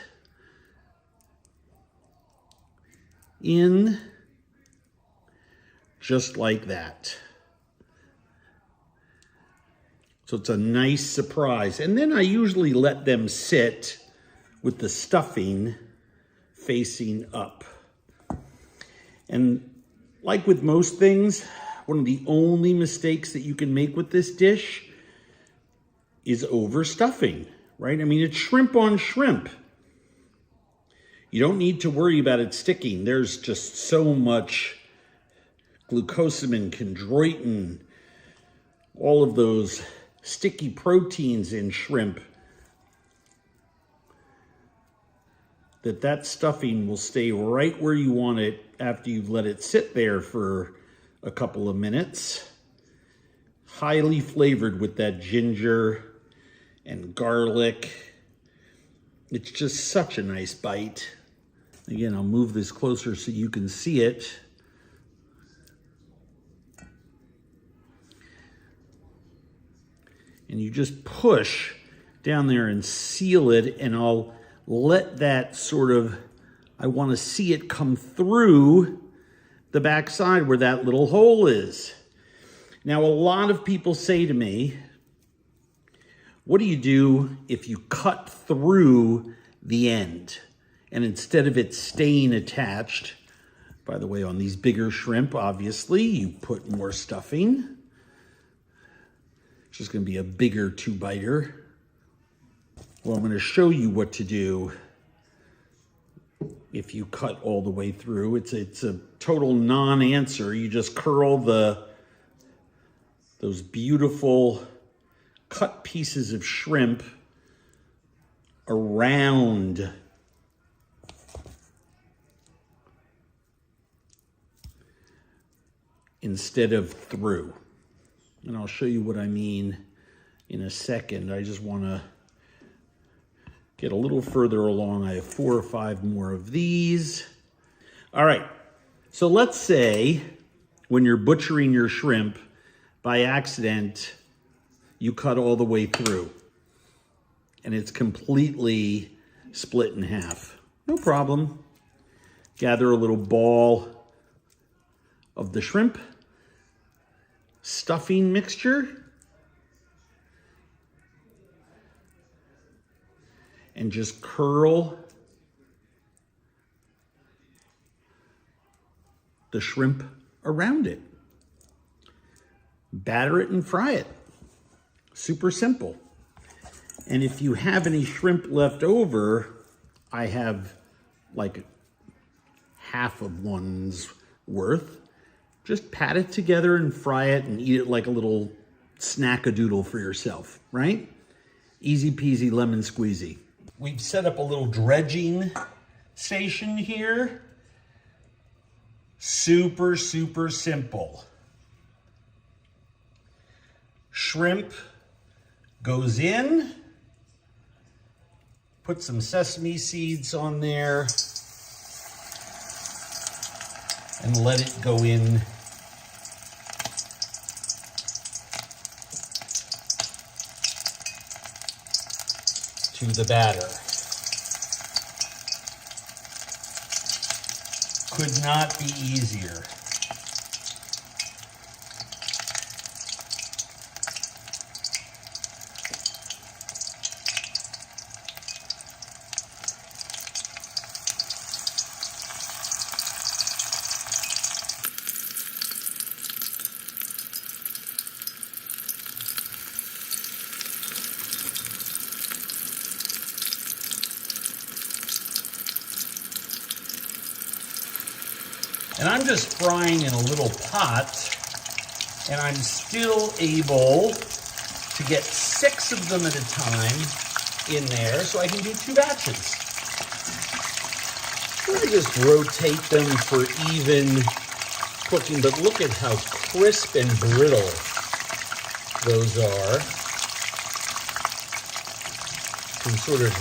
Speaker 1: in just like that. So it's a nice surprise. And then I usually let them sit with the stuffing facing up. And like with most things, one of the only mistakes that you can make with this dish is overstuffing, right? I mean, it's shrimp on shrimp. You don't need to worry about it sticking. There's just so much glucosamine, chondroitin, all of those sticky proteins in shrimp. that stuffing will stay right where you want it after you've let it sit there for a couple of minutes. Highly flavored with that ginger and garlic. It's just such a nice bite. Again, I'll move this closer so you can see it. And you just push down there and seal it, and I'll let that sort of, I want to see it come through the backside where that little hole is. Now, a lot of people say to me, what do you do if you cut through the end? And instead of it staying attached, by the way, on these bigger shrimp, obviously, you put more stuffing. It's just going to be a bigger 2-biter. Well, I'm going to show you what to do if you cut all the way through. It's a total non-answer. You just curl those beautiful cut pieces of shrimp around instead of through. And I'll show you what I mean in a second. I just want to get a little further along. I have 4 or 5 more of these. All right, so let's say when you're butchering your shrimp, by accident, you cut all the way through and it's completely split in half. No problem. Gather a little ball of the shrimp stuffing mixture and just curl the shrimp around it. Batter it and fry it. Super simple. And if you have any shrimp left over, I have like half of one's worth. Just pat it together and fry it and eat it like a little snack-a-doodle for yourself, right? Easy peasy lemon squeezy. We've set up a little dredging station here. Super, super simple. Shrimp goes in, put some sesame seeds on there, and let it go in to the batter. Could not be easier. And I'm just frying in a little pot, and I'm still able to get 6 of them at a time in there, so I can do 2 batches. I just rotate them for even cooking, but look at how crisp and brittle those are. You can sort of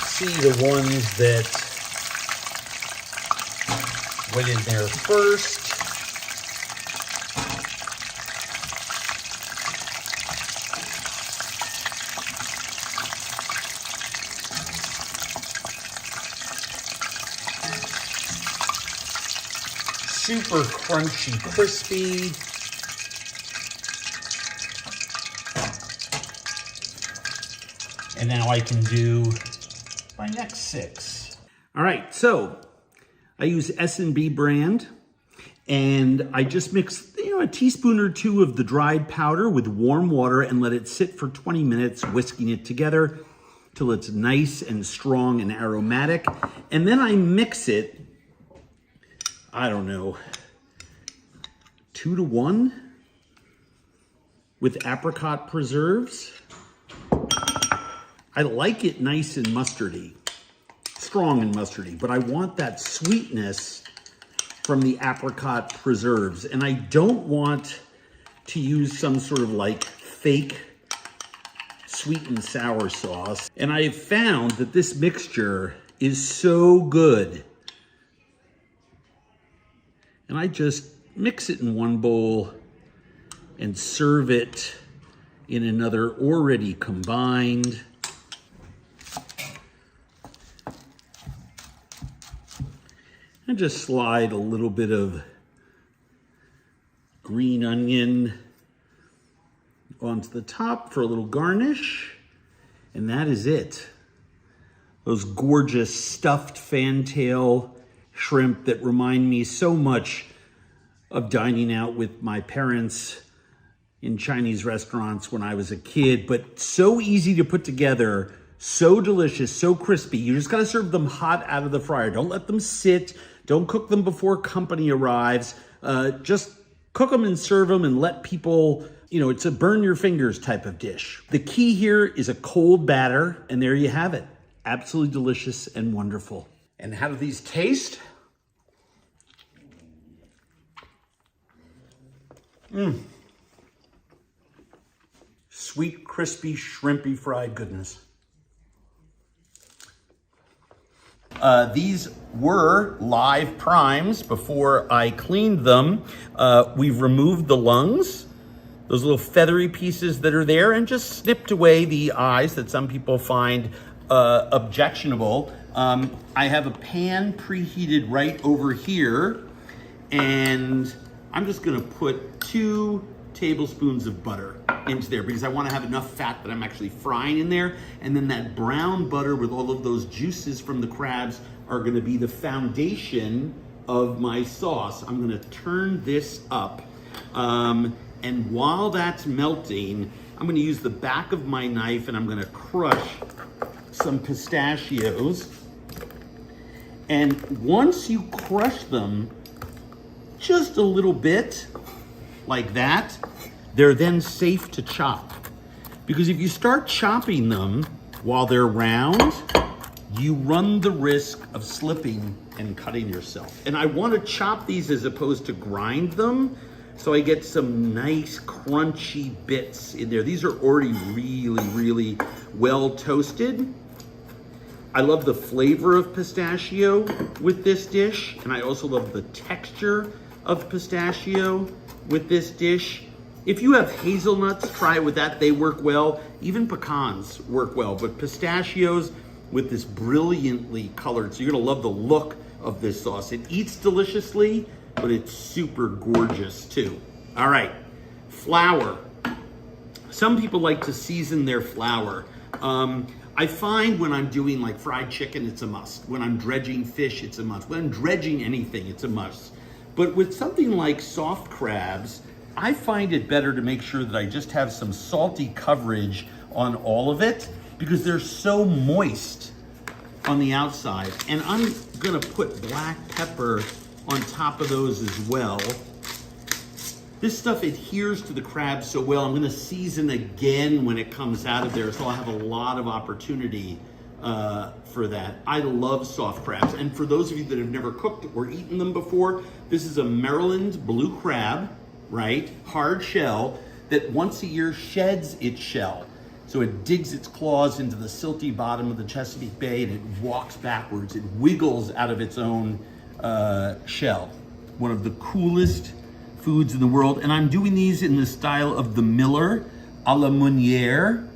Speaker 1: see the ones that went in there first. Super crunchy, crispy. And now I can do my next 6. All right, so I use S&B brand, and I just mix, a teaspoon or 2 of the dried powder with warm water and let it sit for 20 minutes, whisking it together till it's nice and strong and aromatic. And then I mix it, I don't know, 2 to 1 with apricot preserves. I like it nice and mustardy. strong and mustardy, but I want that sweetness from the apricot preserves. And I don't want to use some sort of like fake sweet and sour sauce. And I have found that this mixture is so good. And I just mix it in one bowl and serve it in another already combined. And just slide a little bit of green onion onto the top for a little garnish. And that is it. Those gorgeous stuffed fantail shrimp that remind me so much of dining out with my parents in Chinese restaurants when I was a kid, but so easy to put together, so delicious, so crispy. You just gotta serve them hot out of the fryer. Don't let them sit. Don't cook them before company arrives. Just cook them and serve them and let people, it's a burn your fingers type of dish. The key here is a cold batter, and there you have it. Absolutely delicious and wonderful. And how do these taste? Sweet, crispy, shrimpy fried goodness. These were live primes before I cleaned them. We've removed the lungs, those little feathery pieces that are there, and just snipped away the eyes that some people find objectionable. I have a pan preheated right over here, and I'm just gonna put 2 tablespoons of butter into there because I want to have enough fat that I'm actually frying in there. And then that brown butter with all of those juices from the crabs are going to be the foundation of my sauce. I'm going to turn this up. And while that's melting, I'm going to use the back of my knife and I'm going to crush some pistachios. And once you crush them just a little bit like that, they're then safe to chop. Because if you start chopping them while they're round, you run the risk of slipping and cutting yourself. And I want to chop these as opposed to grind them, so I get some nice crunchy bits in there. These are already really, really well toasted. I love the flavor of pistachio with this dish, and I also love the texture of pistachio with this dish. If you have hazelnuts, try it with that. They work well. Even pecans work well, but pistachios with this brilliantly colored. So you're gonna love the look of this sauce. It eats deliciously, but it's super gorgeous too. All right, flour. Some people like to season their flour. I find when I'm doing like fried chicken, it's a must. When I'm dredging fish, it's a must. When I'm dredging anything, it's a must. But with something like soft crabs, I find it better to make sure that I just have some salty coverage on all of it because they're so moist on the outside. And I'm gonna put black pepper on top of those as well. This stuff adheres to the crab so well. I'm gonna season again when it comes out of there, so I'll have a lot of opportunity for that. I love soft crabs. And for those of you that have never cooked or eaten them before, this is a Maryland blue crab, right? Hard shell that once a year sheds its shell. So it digs its claws into the silty bottom of the Chesapeake Bay and it walks backwards. It wiggles out of its own shell. One of the coolest foods in the world. And I'm doing these in the style of the Miller a la Meunière.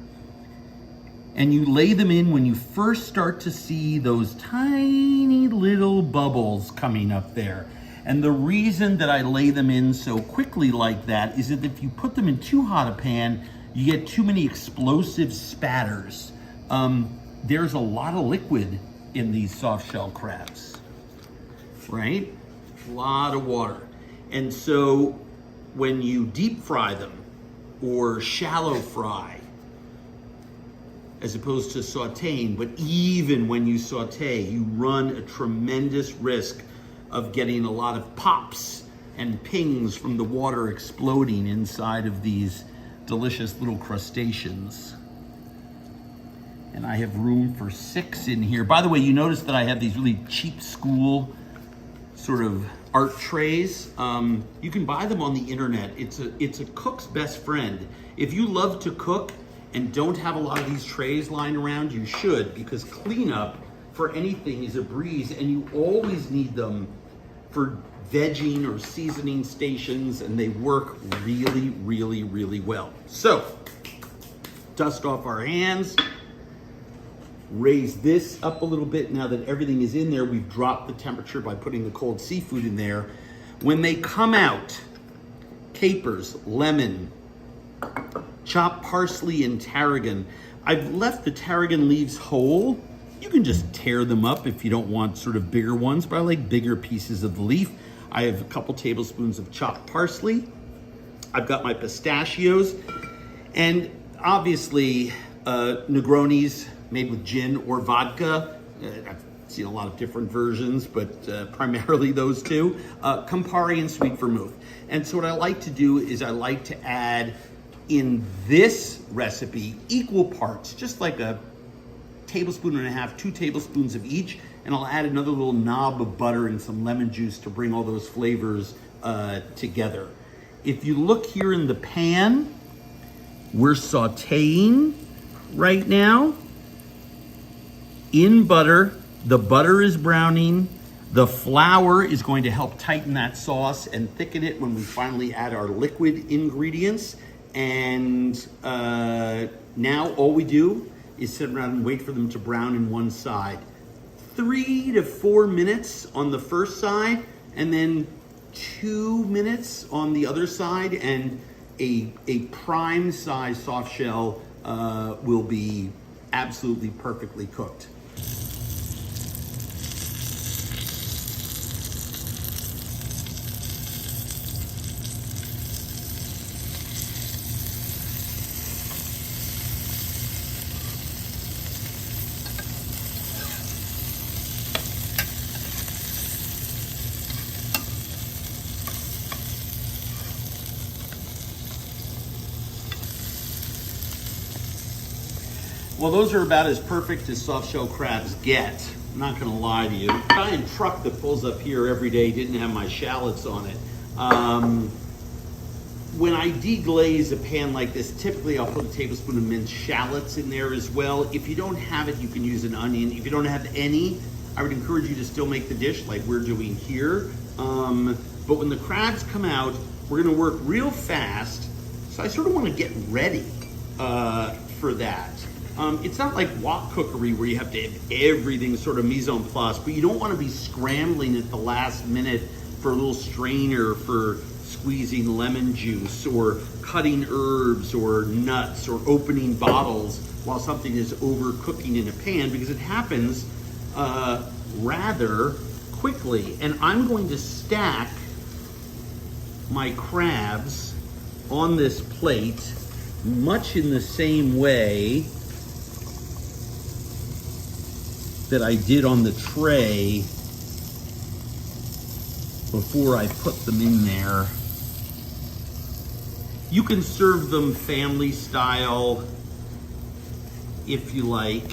Speaker 1: And you lay them in when you first start to see those tiny little bubbles coming up there. And the reason that I lay them in so quickly like that is that if you put them in too hot a pan, you get too many explosive spatters. There's a lot of liquid in these soft shell crabs, right? A lot of water. And so when you deep fry them or shallow fry, as opposed to sauteing, but even when you saute, you run a tremendous risk of getting a lot of pops and pings from the water exploding inside of these delicious little crustaceans. And I have room for 6 in here. By the way, you notice that I have these really cheap school sort of art trays. You can buy them on the internet. It's a cook's best friend. If you love to cook and don't have a lot of these trays lying around, you should, because cleanup for anything is a breeze, and you always need them for vegging or seasoning stations, and they work really, really, really well. So, dust off our hands, raise this up a little bit. Now that everything is in there, we've dropped the temperature by putting the cold seafood in there. When they come out, capers, lemon, chopped parsley and tarragon. I've left the tarragon leaves whole. You can just tear them up if you don't want sort of bigger ones, but I like bigger pieces of the leaf. I have a couple tablespoons of chopped parsley. I've got my pistachios, and obviously Negronis made with gin or vodka. I've seen a lot of different versions, but primarily those two. Campari and sweet vermouth. And so what I like to do is I like to add in this recipe equal parts, just like a tablespoon and a half, 2 tablespoons of each, and I'll add another little knob of butter and some lemon juice to bring all those flavors together. If you look here in the pan, we're sauteing right now in butter. The butter is browning. The flour is going to help tighten that sauce and thicken it when we finally add our liquid ingredients. And now all we do is sit around and wait for them to brown in one side. 3 to 4 minutes on the first side, and then 2 minutes on the other side, and a prime size soft shell will be absolutely perfectly cooked. Well, those are about as perfect as soft shell crabs get. I'm not gonna lie to you. The giant truck that pulls up here every day didn't have my shallots on it. When I deglaze a pan like this, typically I'll put a tablespoon of minced shallots in there as well. If you don't have it, you can use an onion. If you don't have any, I would encourage you to still make the dish like we're doing here. But when the crabs come out, we're gonna work real fast. So I sort of wanna get ready for that. It's not like wok cookery where you have to have everything sort of mise en place, but you don't want to be scrambling at the last minute for a little strainer for squeezing lemon juice or cutting herbs or nuts or opening bottles while something is overcooking in a pan, because it happens rather quickly. And I'm going to stack my crabs on this plate much in the same way that I did on the tray before I put them in there. You can serve them family style if you like.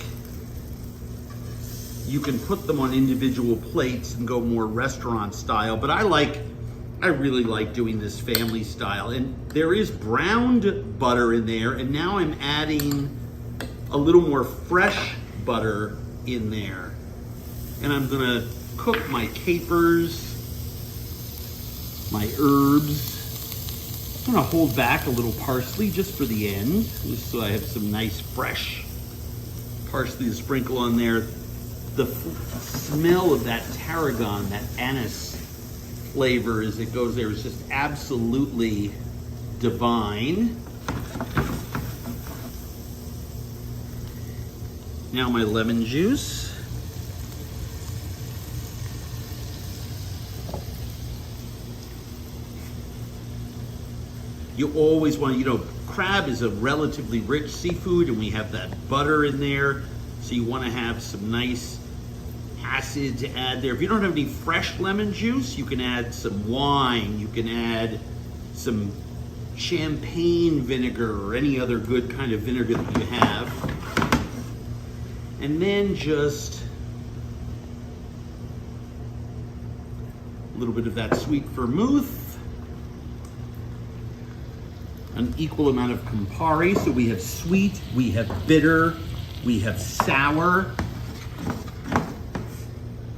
Speaker 1: You can put them on individual plates and go more restaurant style, but I really like doing this family style. And there is browned butter in there, and now I'm adding a little more fresh butter in there. And I'm gonna cook my capers, my herbs. I'm gonna hold back a little parsley just for the end, just so I have some nice fresh parsley to sprinkle on there. The smell of that tarragon, that anise flavor as it goes there is just absolutely divine. Now my lemon juice. You always want, crab is a relatively rich seafood, and we have that butter in there, so you want to have some nice acid to add there. If you don't have any fresh lemon juice, you can add some wine, you can add some champagne vinegar or any other good kind of vinegar that you have. And then just a little bit of that sweet vermouth, an equal amount of Campari. So we have sweet, we have bitter, we have sour.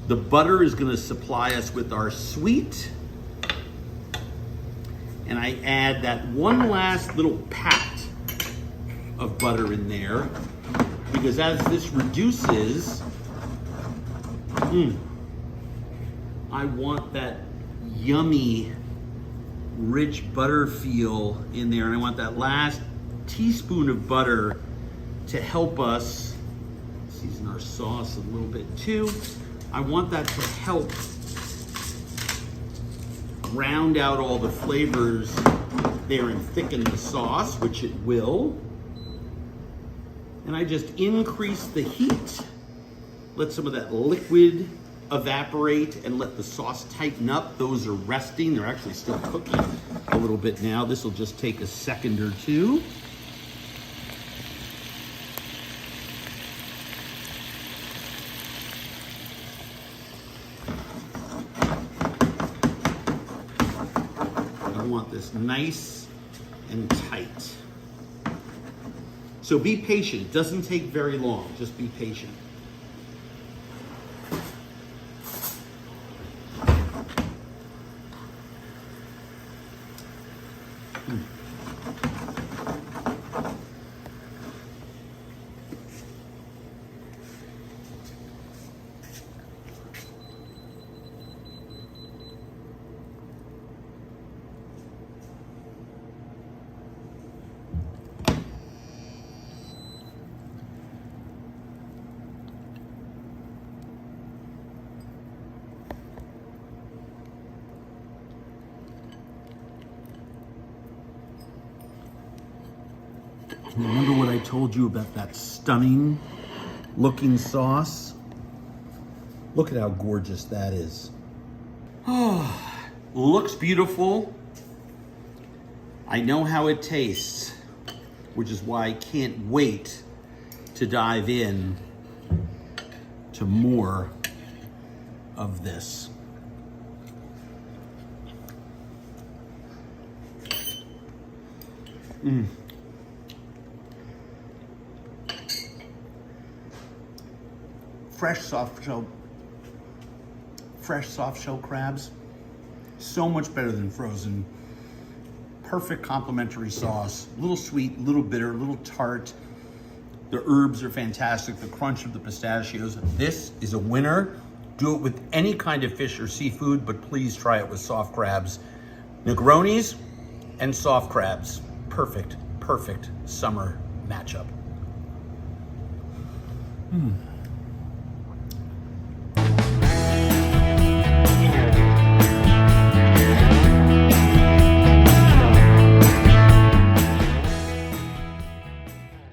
Speaker 1: The butter is going to supply us with our sweet. And I add that one last little pat of butter in there, because as this reduces, I want that yummy, rich butter feel in there. And I want that last teaspoon of butter to help us season our sauce a little bit too. I want that to help round out all the flavors there and thicken the sauce, which it will. And I just increase the heat, let some of that liquid evaporate and let the sauce tighten up. Those are resting. They're actually still cooking a little bit now. This will just take a second or two. I want this nice and tight. So be patient. It doesn't take very long. Just be patient. Remember what I told you about that stunning looking sauce? Look at how gorgeous that is. Oh, looks beautiful. I know how it tastes, which is why I can't wait to dive in to more of this. Fresh soft shell crabs, so much better than frozen. Perfect complementary sauce, a little sweet, a little bitter, a little tart. The herbs are fantastic, the crunch of the pistachios. This is a winner. Do it with any kind of fish or seafood, but please try it with soft crabs. Negronis and soft crabs, perfect, perfect summer matchup.